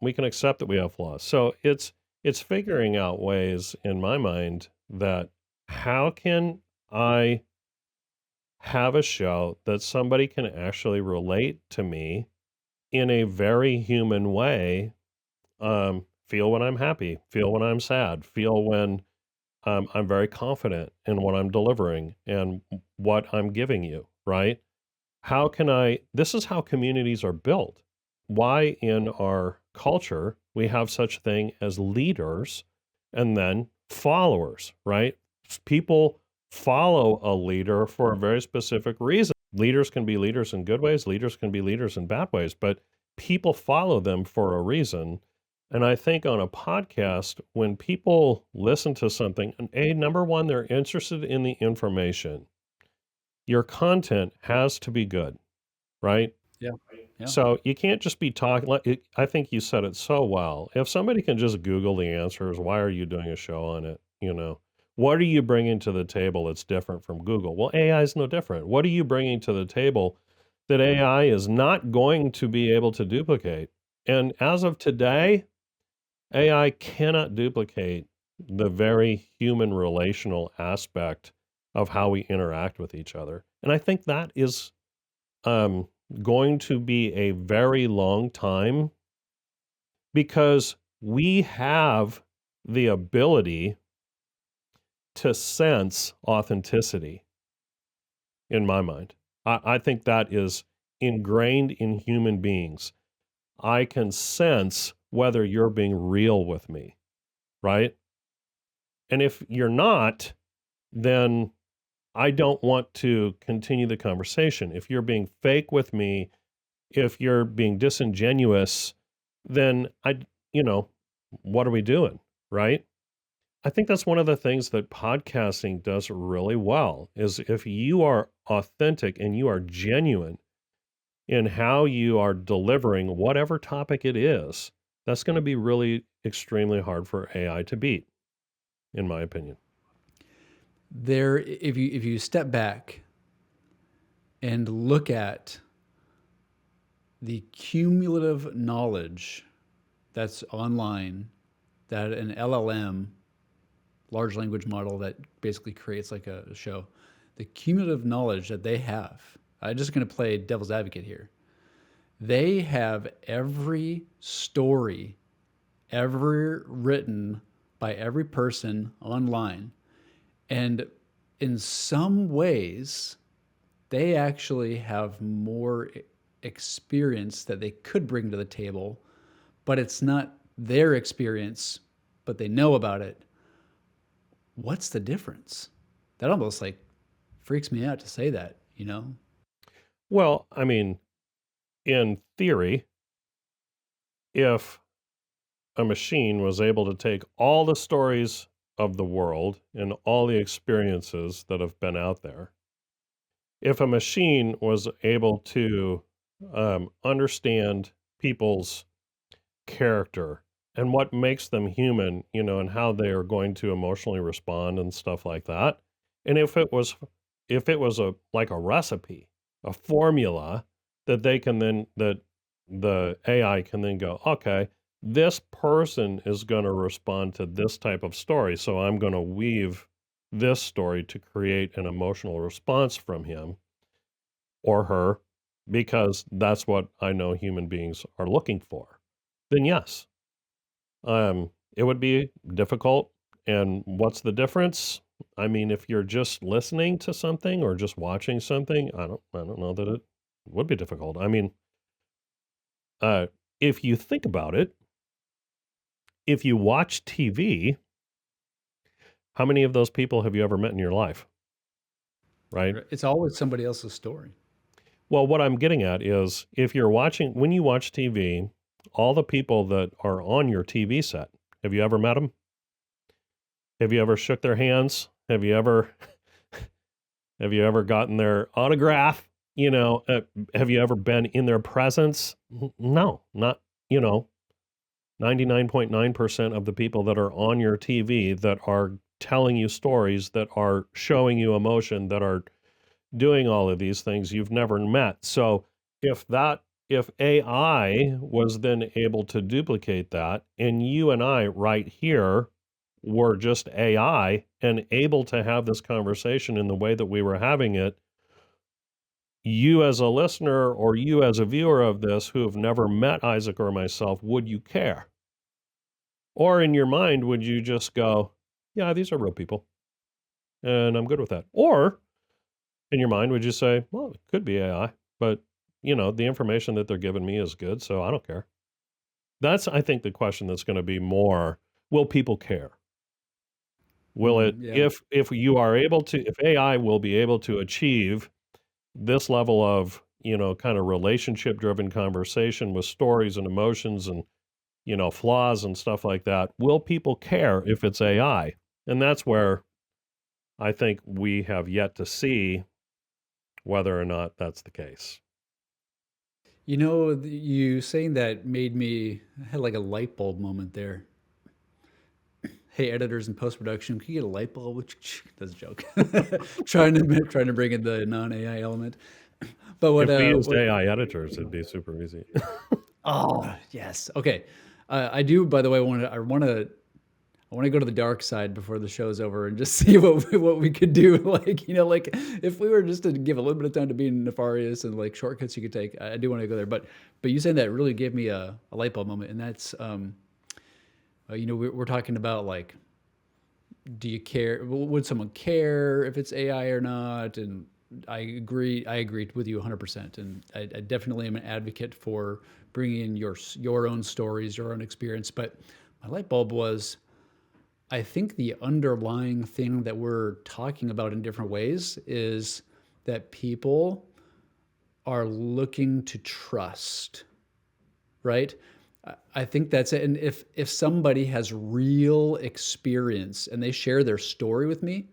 we can accept that we have flaws. So it's figuring out ways in my mind that how can I have a show that somebody can actually relate to me in a very human way? Feel when I'm happy, feel when I'm sad, feel when I'm very confident in what I'm delivering and what I'm giving you, right? How can I? This is how communities are built. Why in our culture we have such thing as leaders and then followers, right? People follow a leader for a very specific reason. Leaders can be leaders in good ways, leaders can be leaders in bad ways, but people follow them for a reason. And I think on a podcast, when people listen to something, and number one, they're interested in the information. Your content has to be good, right? Yeah. Yeah. So you can't just be talking. I think you said it so well. If somebody can just Google the answers, why are you doing a show on it? What are you bringing to the table that's different from Google? Well, AI is no different. What are you bringing to the table that AI is not going to be able to duplicate? And as of today, AI cannot duplicate the very human relational aspect of how we interact with each other. And I think that is um, going to be a very long time because we have the ability to sense authenticity, in my mind. I think that is ingrained in human beings. I can sense whether you're being real with me, right? And if you're not, then I don't want to continue the conversation. If you're being fake with me, if you're being disingenuous, then what are we doing? Right? I think that's one of the things that podcasting does really well is if you are authentic and you are genuine in how you are delivering whatever topic it is, that's going to be really extremely hard for AI to beat, in my opinion. If you step back and look at the cumulative knowledge that's online, that an LLM, large language model that basically creates like a show, the cumulative knowledge that they have, I'm just going to play devil's advocate here. They have every story ever written by every person online. And in some ways, they actually have more experience that they could bring to the table, but it's not their experience, but they know about it. What's the difference? That almost like freaks me out to say that, you know? Well, I mean, in theory, if a machine was able to take all the stories of the world and all the experiences that have been out there, if a machine was able to understand people's character and what makes them human, and how they are going to emotionally respond and stuff like that, and if it was like a recipe, a formula that the AI can then go, okay, this person is going to respond to this type of story, so I'm going to weave this story to create an emotional response from him or her because that's what I know human beings are looking for, then yes, it would be difficult. And what's the difference? I mean, if you're just listening to something or just watching something, I don't know that it would be difficult. I mean, uh, if you think about it, if you watch TV, how many of those people have you ever met in your life? Right? It's always somebody else's story. Well, what I'm getting at is when you watch TV, all the people that are on your TV set, have you ever met them? Have you ever shook their hands? Have you ever gotten their autograph? Have you ever been in their presence? No, not, 99.9% of the people that are on your TV that are telling you stories, that are showing you emotion, that are doing all of these things you've never met. So if AI was then able to duplicate that, and you and I right here were just AI and able to have this conversation in the way that we were having it, you as a listener or you as a viewer of this who have never met Isaac or myself, would you care? Or in your mind, would you just go, yeah, these are real people and I'm good with that? Or in your mind, would you say, well, it could be AI, but the information that they're giving me is good, so I don't care. That's, I think, the question that's going to be more, will people care? Will it, Yeah. if you are able to, if AI will be able to achieve this level of, kind of relationship driven conversation with stories and emotions and, flaws and stuff like that, will people care if it's AI? And that's where I think we have yet to see whether or not that's the case. You saying that made me I had like a light bulb moment there. Hey, editors in post production, can you get a light bulb? That's a joke. trying to bring in the non AI element. But If we used AI editors, it'd be super easy. Oh yes, okay. I do. By the way, I want to go to the dark side before the show's over and just see what we could do. Like if we were just to give a little bit of time to being nefarious and like shortcuts you could take, I do want to go there. But you saying that really gave me a light bulb moment, and that's we're talking about like, do you care? Would someone care if it's AI or not? And I agreed with you 100%. And I definitely am an advocate for bringing in your own stories, your own experience. But my light bulb was, I think the underlying thing that we're talking about in different ways is that people are looking to trust, right? I think that's it. And if somebody has real experience and they share their story with me,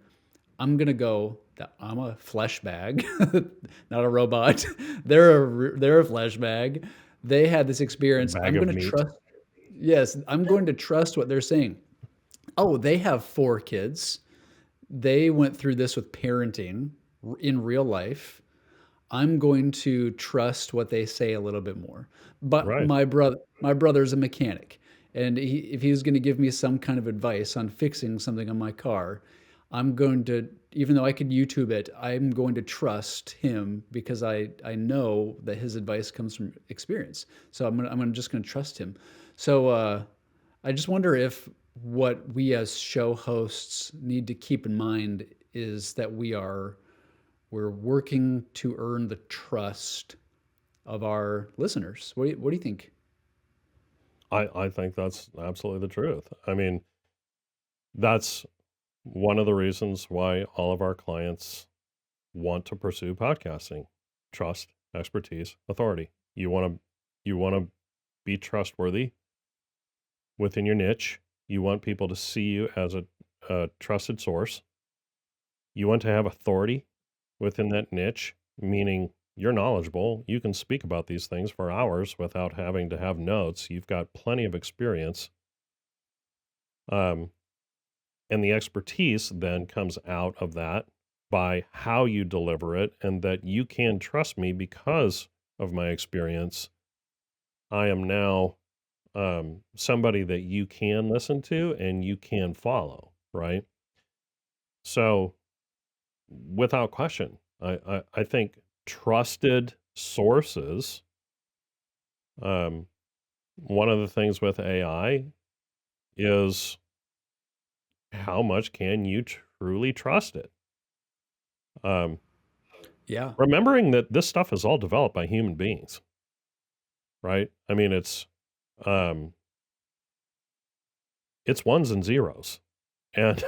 I'm gonna go, I'm a flesh bag, not a robot. They're a flesh bag. They had this experience. Bag I'm of gonna meat. trust. Yes, I'm going to trust what they're saying. Oh, they have 4 kids. They went through this with parenting in real life. I'm going to trust what they say a little bit more. But Right. my brother's a mechanic, and if he was going to give me some kind of advice on fixing something on my car, I'm going to, even though I could YouTube it, I'm going to trust him because I know that his advice comes from experience. So I'm just going to trust him. So I just wonder if what we as show hosts need to keep in mind is that we're working to earn the trust of our listeners. What do you think? I think that's absolutely the truth. I mean, that's one of the reasons why all of our clients want to pursue podcasting. Trust, expertise, authority. You want to be trustworthy within your niche. You want people to see you as a trusted source. You want to have authority within that niche, meaning you're knowledgeable. You can speak about these things for hours without having to have notes. You've got plenty of experience. Um, and the expertise then comes out of that by how you deliver it, and that you can trust me because of my experience. I am now somebody that you can listen to and you can follow, right? So, without question, I think trusted sources. Um, one of the things with AI is how much can you truly trust it? Um, Yeah. remembering that this stuff is all developed by human beings, right? I mean, um, it's ones and zeros, and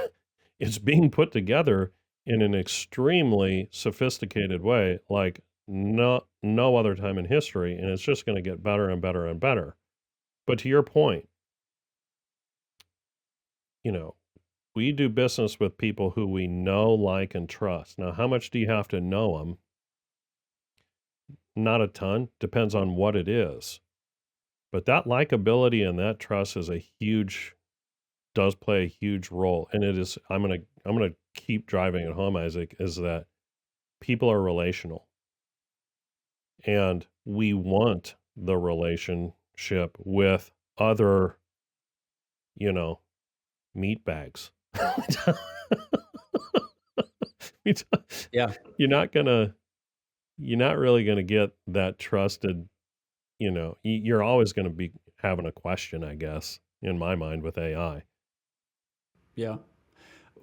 it's being put together in an extremely sophisticated way, like no other time in history, and it's just going to get better and better and better. But to your point, you know, we do business with people who we know, like, and trust. Now, how much do you have to know them? Not a ton. Depends on what it is. But that likability and that trust does play a huge role. And it is, I'm gonna keep driving it home, Isaac, is that people are relational. And we want the relationship with other, you know, meat bags. Yeah. You're not really gonna get that trusted, you're always gonna be having a question, I guess, in my mind with AI. Yeah.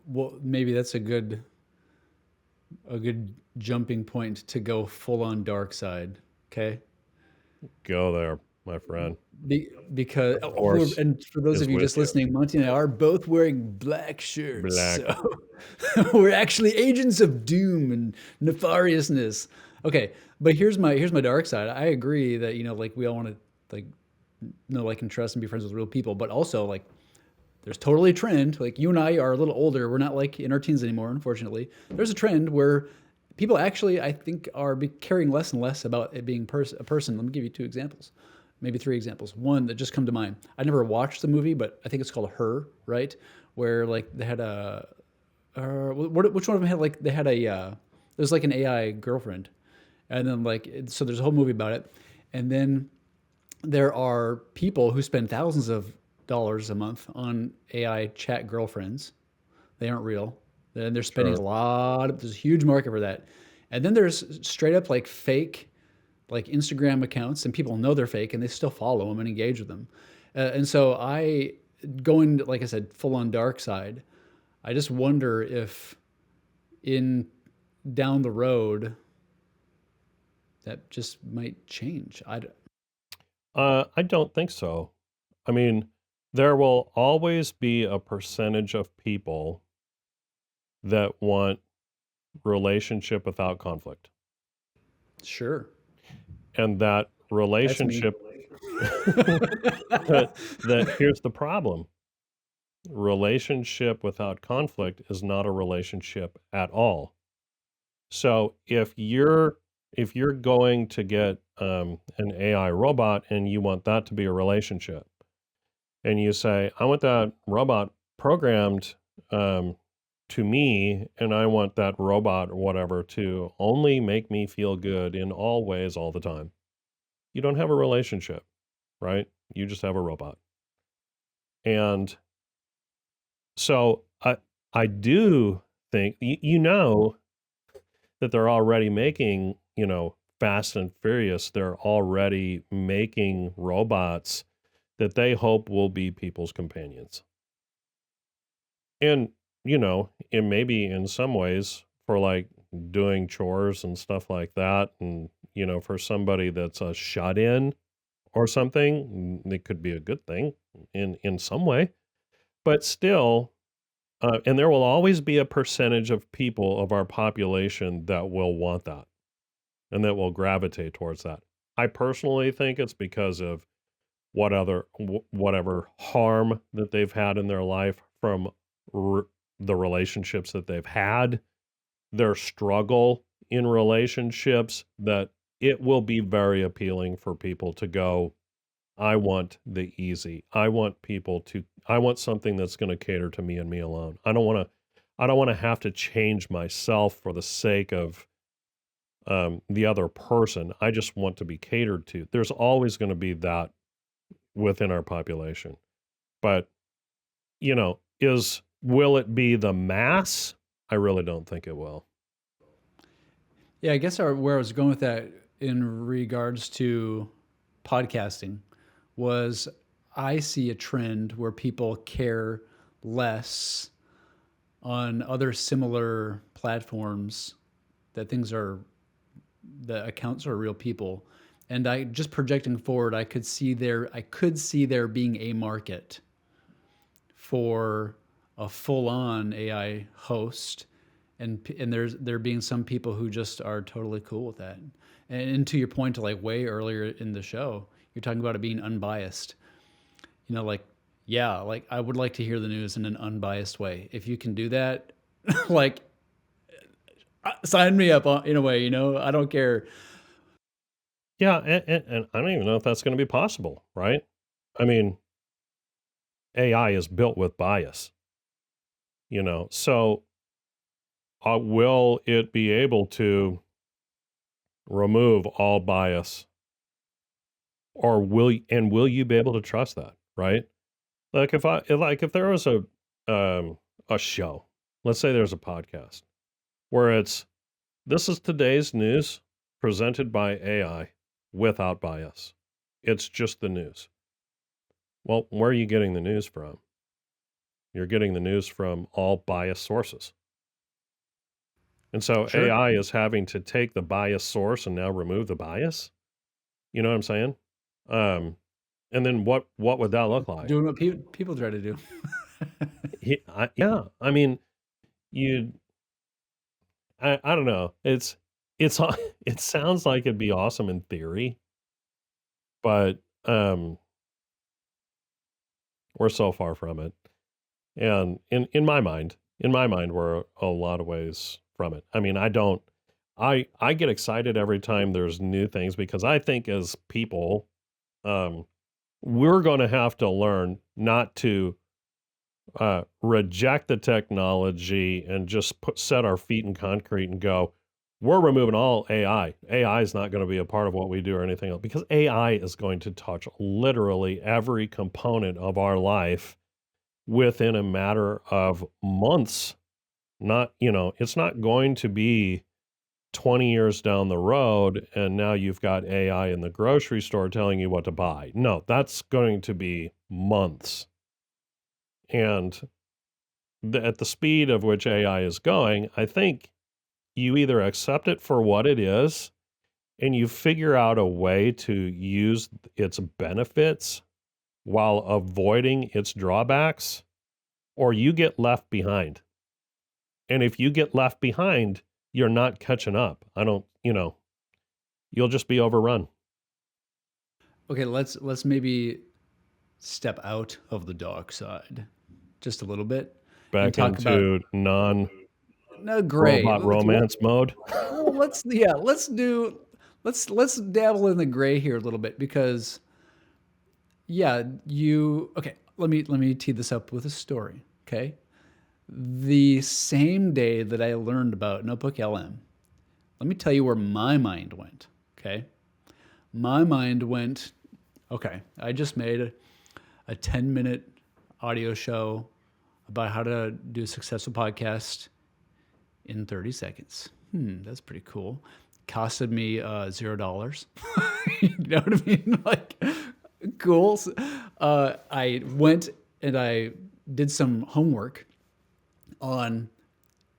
Well, maybe that's a good jumping point to go full on dark side. Okay. Go there, my friend. Because The force and for those is of you with just you. listening, Monty and I are both wearing black shirts, Black. so we're actually agents of doom and nefariousness. Okay, but here's my dark side. I agree that like we all want to like know, like, and trust and be friends with real people, but also like there's totally a trend. Like you and I are a little older. We're not like in our teens anymore, unfortunately. There's a trend where people actually, I think, are caring less and less about it being a person. Let me give you two examples, maybe three examples. One that just come to mind. I never watched the movie, but I think it's called Her, right? Where like they had which one of them had like they had there's like an AI girlfriend, and then like so there's a whole movie about it, and then there are people who spend thousands of dollars a month on AI chat girlfriends. They aren't real. And they're spending Sure. there's a huge market for that. And then there's straight up like fake, like Instagram accounts, and people know they're fake and they still follow them and engage with them. And so going, like I said, full on dark side, I just wonder if in down the road that just might change. I don't think so. I mean, there will always be a percentage of people that want relationship without conflict. Sure. And that That's me. relationship, here's the problem. Relationship without conflict is not a relationship at all. So if you're going to get an AI robot and you want that to be a relationship, and you say, I want that robot programmed to me, and I want that robot or whatever to only make me feel good in all ways all the time. You don't have a relationship, right? You just have a robot. And so I do think that they're already making, Fast and Furious, they're already making robots that they hope will be people's companions. And, and maybe in some ways for like doing chores and stuff like that. And, for somebody that's a shut in or something, it could be a good thing in some way. But still, and there will always be a percentage of people of our population that will want that and that will gravitate towards that. I personally think it's because of whatever harm that they've had in their life from the relationships that they've had, their struggle in relationships, that it will be very appealing for people to go, I want the easy. I want something that's going to cater to me and me alone. I don't want to have to change myself for the sake of the other person. I just want to be catered to. There's always going to be that within our population. But, will it be the mass? I really don't think it will. Yeah, I guess where I was going with that in regards to podcasting was I see a trend where people care less on other similar platforms that the accounts are real people. And I just projecting forward, I could see there being a market for a full-on AI host, and there being some people who just are totally cool with that. And to your point, to like way earlier in the show, you're talking about it being unbiased. Like, yeah, like I would like to hear the news in an unbiased way. If you can do that, like, sign me up in a way. I don't care. Yeah, and I don't even know if that's going to be possible, right? I mean, AI is built with bias, so will it be able to remove all bias, or will you be able to trust that, right? Like if there was a show. Let's say there's a podcast where this is today's news presented by AI without bias. It's just the news. Well, where are you getting the news from? You're getting the news from all biased sources. And so Sure. AI is having to take the biased source and now remove the bias. You know what I'm saying? Um, and then what would that look like? Doing what people try to do. Yeah, I mean, you, I don't know. It sounds like it'd be awesome in theory, but we're so far from it. And in my mind, we're a lot of ways from it. I mean, I get excited every time there's new things because I think as people, we're going to have to learn not to reject the technology and just set our feet in concrete and go, we're removing all AI. AI is not going to be a part of what we do or anything else because AI is going to touch literally every component of our life within a matter of months. Not, it's not going to be 20 years down the road and now you've got AI in the grocery store telling you what to buy. No, that's going to be months. And at the speed of which AI is going, I think you either accept it for what it is and you figure out a way to use its benefits while avoiding its drawbacks, or you get left behind. And if you get left behind, you're not catching up. You'll just be overrun. Okay, let's maybe step out of the dark side just a little bit and Back talk about into non-robot gray. romance mode. Well, let's dabble in the gray here a little bit because okay, let me tee this up with a story, okay? The same day that I learned about NotebookLM, let me tell you where my mind went, okay? My mind went, okay, I just made a 10-minute audio show about how to do a successful podcast in 30 seconds. That's pretty cool. Costed me $0. You know what I mean? Like, cool. I went and I did some homework on,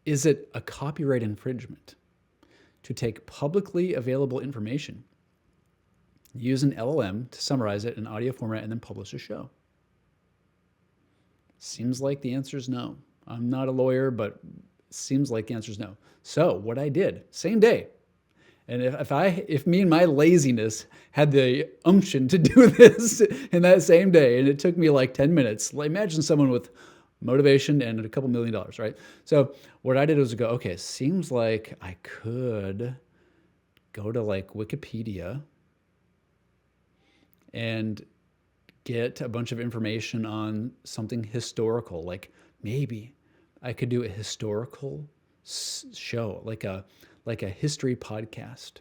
is it a copyright infringement to take publicly available information, use an LLM to summarize it in audio format, and then publish a show? Seems like the answer is no. I'm not a lawyer, but seems like the answer is no. So what I did, same day, and if me and my laziness had the umption to do this in that same day, and it took me like 10 minutes, imagine someone with motivation and a couple $1 million, right? So what I did was go, okay, seems like I could go to like Wikipedia and get a bunch of information on something historical. Like maybe I could do a historical show, like a history podcast,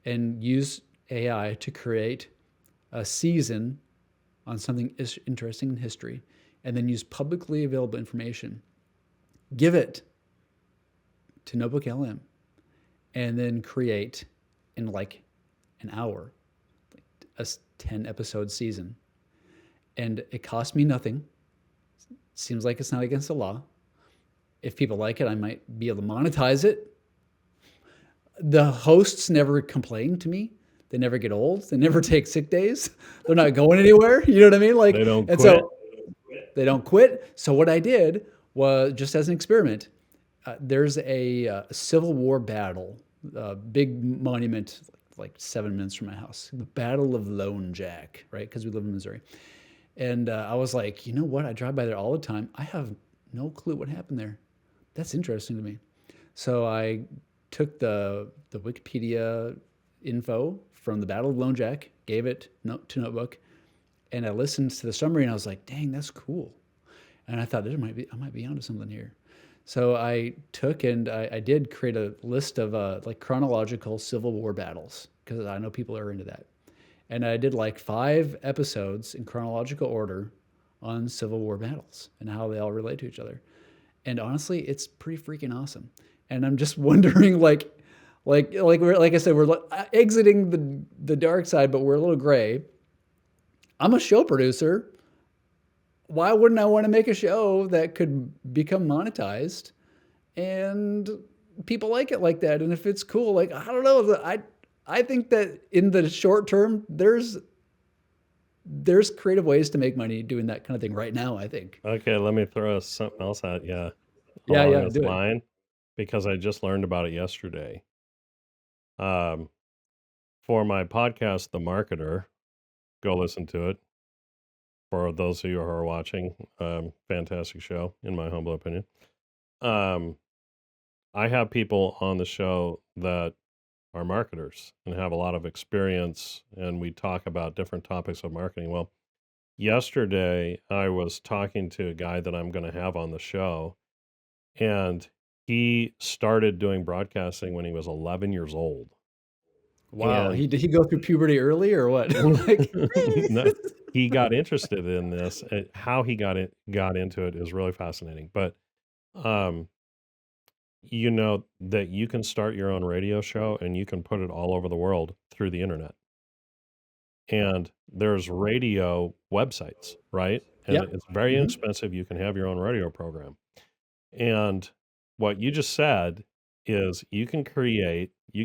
and use AI to create a season on something interesting in history, and then use publicly available information, give it to NotebookLM, and then create in like an hour a 10-episode season. And it cost me nothing. Seems like it's not against the law. If people like it, I might be able to monetize it. The hosts never complain to me. They never get old. They never take sick days. They're not going anywhere. You know what I mean? Like, They don't and quit. so they don't quit. So what I did was, just as an experiment, there's a Civil War battle, big monument, like 7 minutes from my house, the Battle of Lone Jack, right? Because we live in Missouri. And I was like, you know what? I drive by there all the time. I have no clue what happened there. That's interesting to me. So I took the Wikipedia info from the Battle of Lone Jack, gave it to Notebook, and I listened to the summary, and I was like, dang, that's cool. And I thought I might be onto something here. So I took and I did create a list of like chronological Civil War battles, because I know people are into that. And I did like 5 episodes in chronological order on Civil War battles and how they all relate to each other. And honestly, it's pretty freaking awesome. And I'm just wondering, like I said, we're exiting the dark side, but we're a little gray. I'm a show producer. Why wouldn't I want to make a show that could become monetized and people like it like that? And if it's cool, like, I don't know, I think that in the short term, there's creative ways to make money doing that kind of thing right now, I think. Okay, let me throw something else at you Yeah, along yeah, this do it. line because I just learned about it yesterday. Um, for my podcast, The Marketer, go listen to it. For those of you who are watching, fantastic show, in my humble opinion. Um, I have people on the show that are marketers and have a lot of experience, and we talk about different topics of marketing. Well, yesterday I was talking to a guy that I'm going to have on the show, and he started doing broadcasting when he was 11 years old. Wow. And Did he go through puberty early or what? Like, no, he got interested in this. How he got into it is really fascinating. But um, you know that you can start your own radio show and you can put it all over the world through the internet. And there's radio websites, right? And yep. it's very hmm inexpensive. You can have your own radio program. And what you just said is you can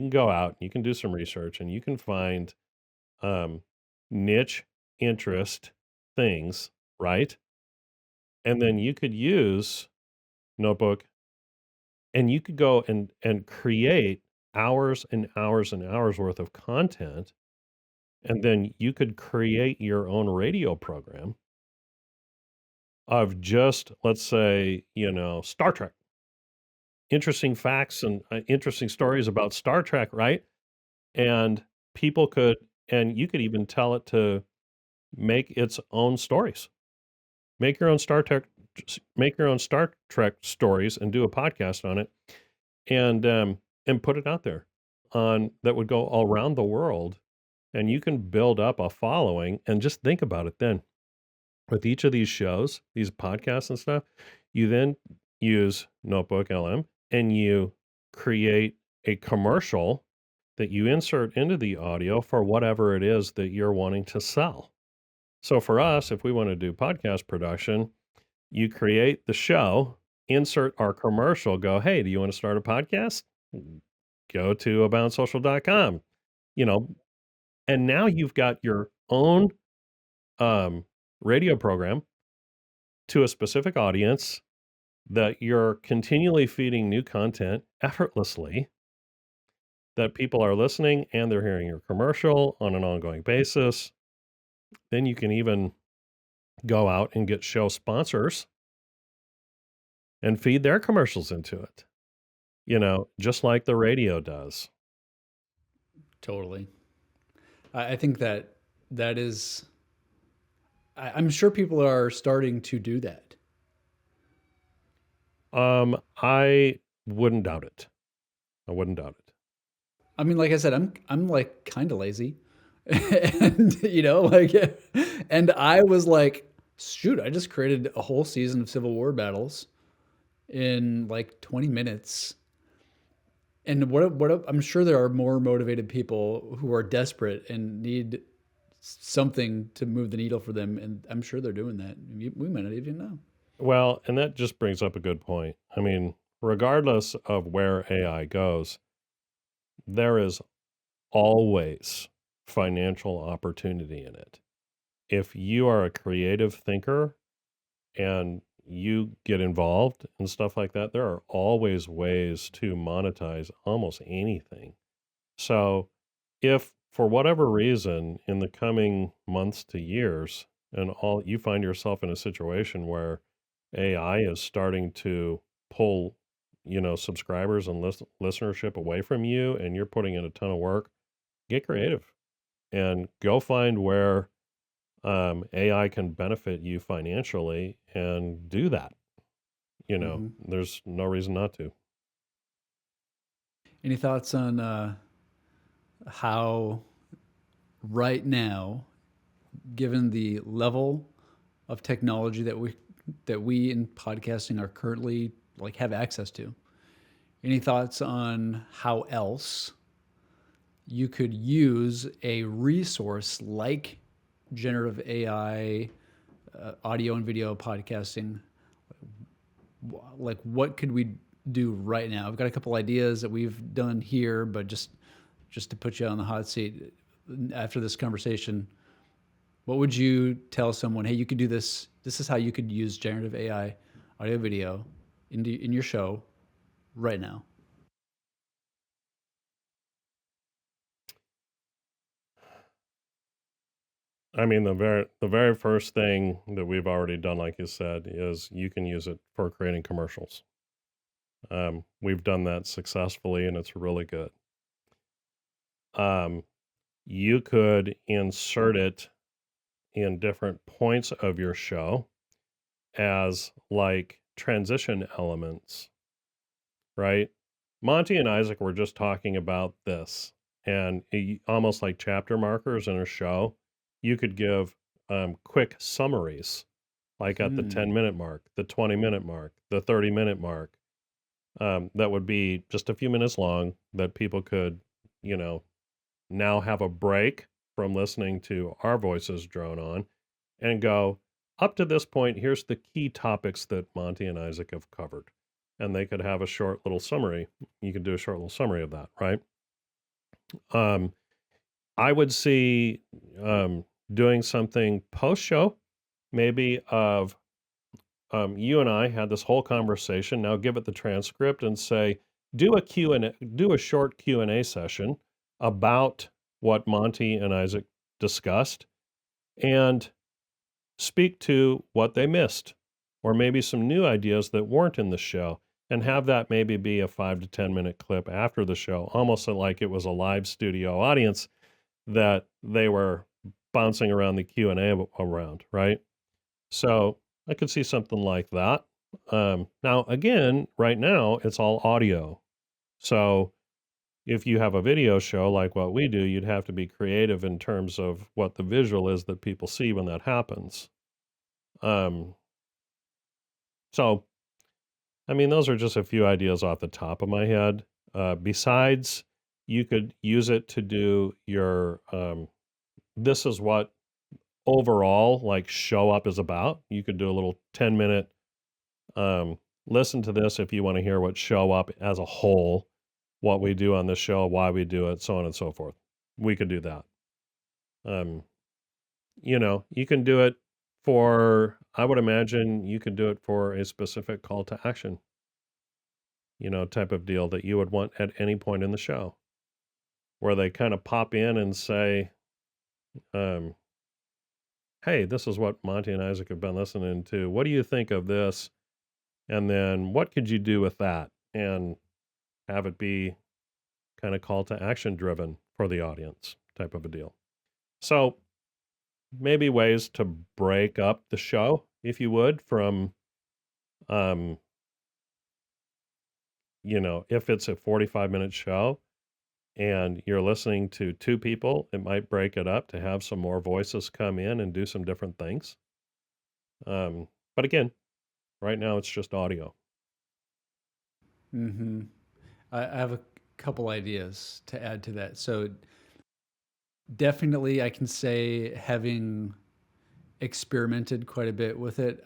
go out, you can do some research, and you can find um, niche interest things, right? And then you could use Notebook and you could go and create hours and hours and hours worth of content. And then you could create your own radio program of just, let's say, Star Trek, interesting facts and interesting stories about Star Trek, right? And people could, and you could even tell it to make its own stories. Make your own Star Trek stories and do a podcast on it, and put it out there on that would go all around the world, and you can build up a following. And just think about it then with each of these shows, these podcasts and stuff, you then use Notebook LM and you create a commercial that you insert into the audio for whatever it is that you're wanting to sell. So for us, if we want to do podcast production, you create the show, insert our commercial, go, hey, do you want to start a podcast? Go to aboundsocial.com, you know, and now you've got your own um, radio program to a specific audience that you're continually feeding new content effortlessly, that people are listening and they're hearing your commercial on an ongoing basis. Then you can even go out and get show sponsors and feed their commercials into it, just like the radio does. Totally. I think that is, I'm sure people are starting to do that. I wouldn't doubt it. I wouldn't doubt it. I mean, like I said, I'm like kind of lazy, and like, and I was like, shoot, I just created a whole season of Civil War battles in like 20 minutes. And I'm sure there are more motivated people who are desperate and need something to move the needle for them, and I'm sure they're doing that. We might not even know. Well, and that just brings up a good point. I mean, regardless of where AI goes, there is always financial opportunity in it. If you are a creative thinker and you get involved and stuff like that, there are always ways to monetize almost anything. So if for whatever reason in the coming months to years and all you find yourself in a situation where AI is starting to pull, subscribers and listenership away from you and you're putting in a ton of work, get creative and go find where AI can benefit you financially and do that. hmm There's no reason not to. Any thoughts on how right now, given the level of technology that we in podcasting are currently like have access to. Any thoughts on how else you could use a resource like generative AI, audio and video podcasting? Like, what could we do right now? I've got a couple ideas that we've done here, but just to put you on the hot seat after this conversation, what would you tell someone? Hey, you could do this. This is how you could use generative AI, audio, video, in your show right now. I mean, the very first thing that we've already done, like you said, is you can use it for creating commercials. We've done that successfully, and it's really good. You could insert it in different points of your show as like transition elements, right? Monte and Isaac were just talking about this, and almost like chapter markers in a show, you could give quick summaries, like at the 10-minute mark, the 20-minute mark, the 30-minute mark. That would be just a few minutes long that people could, now have a break from listening to our voices drone on and go, up to this point, here's the key topics that Monte and Isaac have covered. And they could have a short little summary. You could do a short little summary of that, right? I would see doing something post-show, maybe of you and I had this whole conversation. Now give it the transcript and say, do a short Q&A session about what Monte and Isaac discussed and speak to what they missed or maybe some new ideas that weren't in the show and have that maybe be a 5 to 10 minute clip after the show, almost like it was a live studio audience that they were bouncing around the Q&A around, right? So I could see something like that. Now, again, right now, it's all audio. So if you have a video show like what we do, you'd have to be creative in terms of what the visual is that people see when that happens. So, I mean, those are just a few ideas off the top of my head. Besides, you could use it to do your, this is what overall like show up is about. You could do a little 10-minute, listen to this if you want to hear what show up as a whole, what we do on the show, why we do it, so on and so forth. We could do that. You can do it for, I would imagine you could do it for a specific call to action, type of deal that you would want at any point in the show where they kind of pop in and say, hey, this is what Monte and Isaac have been listening to. What do you think of this? And then what could you do with that? And have it be kind of call to action driven for the audience type of a deal. So maybe ways to break up the show, if you would, from, if it's a 45-minute show and you're listening to two people, it might break it up to have some more voices come in and do some different things. But again, right now it's just audio. I have a couple ideas to add to that. So definitely I can say, having experimented quite a bit with it,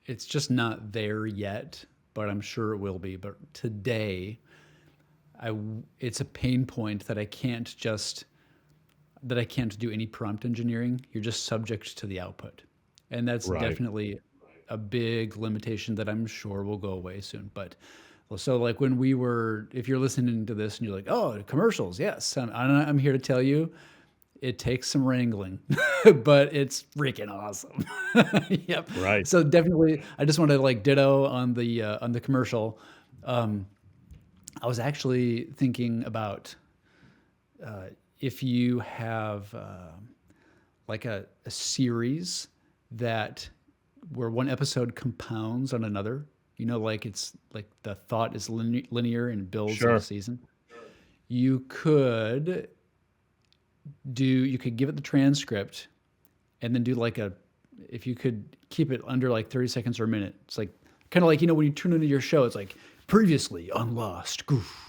it's just not there yet, but I'm sure it will be. But today, it's a pain point that I can't do any prompt engineering. You're just subject to the output. And that's Right. definitely a big limitation that I'm sure will go away soon. But so like if you're listening to this and you're like, oh, commercials, yes. I'm here to tell you, it takes some wrangling, but it's freaking awesome. Yep. Right. So definitely, I just want to like ditto on the commercial. I was actually thinking about if you have like a series where one episode compounds on another. Like it's like the thought is linear and builds in Sure. a season. You could give it the transcript and then do like a if you could keep it under like 30 seconds or a minute. It's like kind of like, when you tune into your show, it's like previously on Lost. Goof.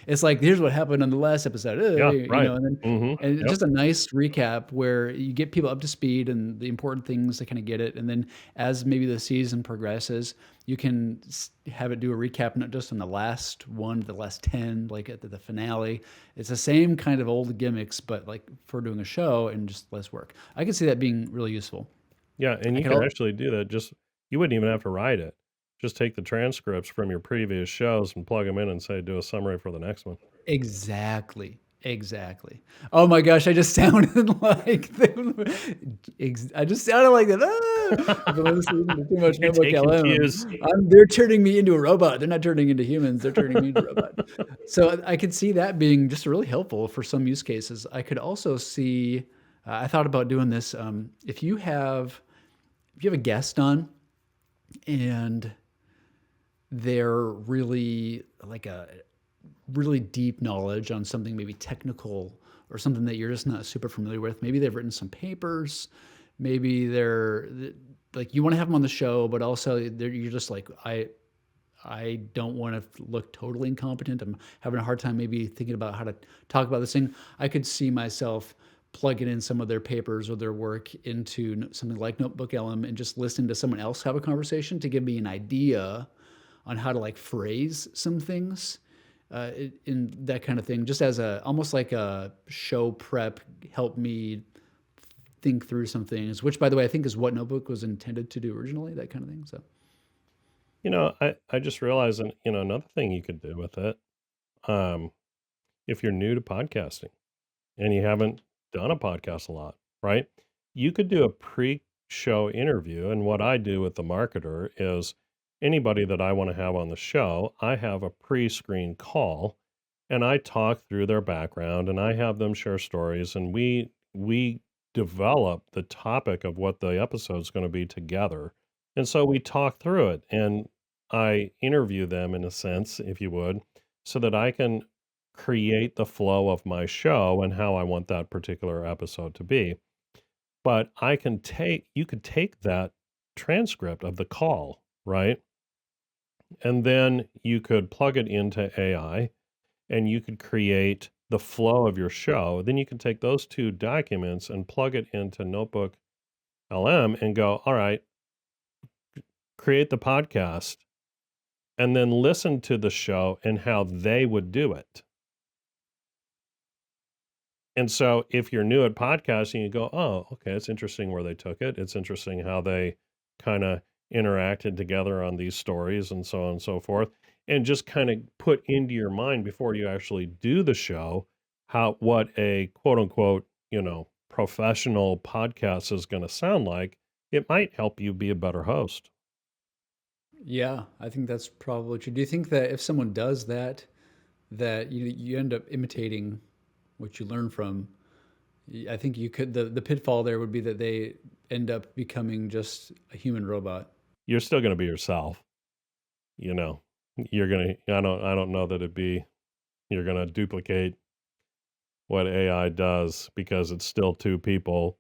It's like, here's what happened on the last episode, Yeah, right. and then and Yep. just a nice recap where you get people up to speed and the important things, they kind of get it. And then as maybe the season progresses, you can have it do a recap, not just on the last one, the last 10, like at the finale. It's the same kind of old gimmicks, but like for doing a show and just less work. I can see that being really useful. Yeah, and I you could can al- actually do that. You wouldn't even have to write it. Just take the transcripts from your previous shows and plug them in and say, do a summary for the next one. Exactly. Exactly. Oh my gosh, I just sounded like I just sounded like that. I've been listening to too much You're Notebook taking LM. cues. They're turning me into a robot. They're not turning into humans. They're turning me into a robot. So I could see that being just really helpful for some use cases. I could also see. I thought about doing this. If you have a guest on and they're really like a really deep knowledge on something maybe technical or something that you're just not super familiar with. Maybe they've written some papers. Maybe they're like, you want to have them on the show, but also you're just like, I don't want to look totally incompetent. I'm having a hard time maybe thinking about how to talk about this thing. I could see myself plugging in some of their papers or their work into something like NotebookLM and just listening to someone else have a conversation to give me an idea on how to like phrase some things in that kind of thing, just as almost like a show prep, help me think through some things, which by the way, I think is what Notebook was intended to do originally, that kind of thing. So I just realized, another thing you could do with it, um, if you're new to podcasting and you haven't done a podcast a lot, right? You could do a pre-show interview. And what I do with the marketer is anybody that I want to have on the show, I have a pre-screen call and I talk through their background and I have them share stories and we develop the topic of what the episode's going to be together. And so we talk through it and I interview them in a sense, if you would, so that I can create the flow of my show and how I want that particular episode to be. But you could take that transcript of the call, right? And then you could plug it into AI and you could create the flow of your show. Then you can take those two documents and plug it into Notebook LM and go, all right, create the podcast and then listen to the show and how they would do it. And so if you're new at podcasting, you go, oh, okay, it's interesting where they took it. It's interesting how they kind of interacted together on these stories and so on and so forth. And just kind of put into your mind before you actually do the show, what a quote unquote, professional podcast is going to sound like. It might help you be a better host. yeah, I think that's probably true. Do you think that if someone does that, that you end up imitating what you learn from? I think you could, the pitfall there would be that they end up becoming just a human robot. You're still going to be yourself. You're going to, I don't know that you're going to duplicate what AI does because it's still two people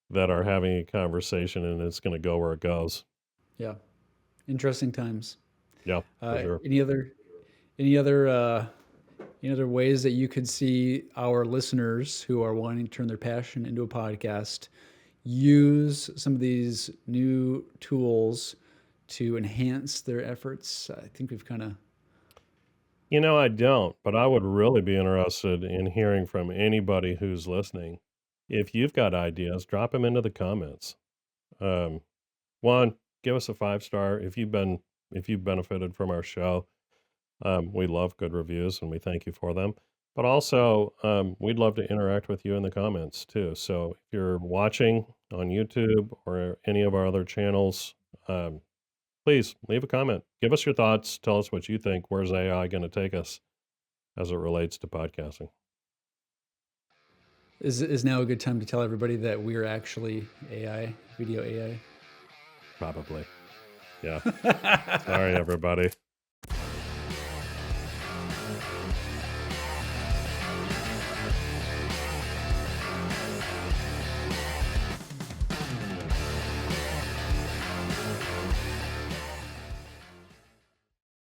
that are having a conversation and it's going to go where it goes. Yeah. Interesting times. Yeah, for sure. Any other ways that you could see our listeners who are wanting to turn their passion into a podcast use some of these new tools to enhance their efforts? I think we've kind of... I don't, but I would really be interested in hearing from anybody who's listening. If you've got ideas, drop them into the comments. One, give us a 5-star if you've benefited from our show. We love good reviews and we thank you for them. But also, we'd love to interact with you in the comments too. So if you're watching on YouTube or any of our other channels, please leave a comment. Give us your thoughts. Tell us what you think. Where's AI going to take us as it relates to podcasting? Is now a good time to tell everybody that we're actually AI, video AI? Probably. Yeah. Sorry, everybody.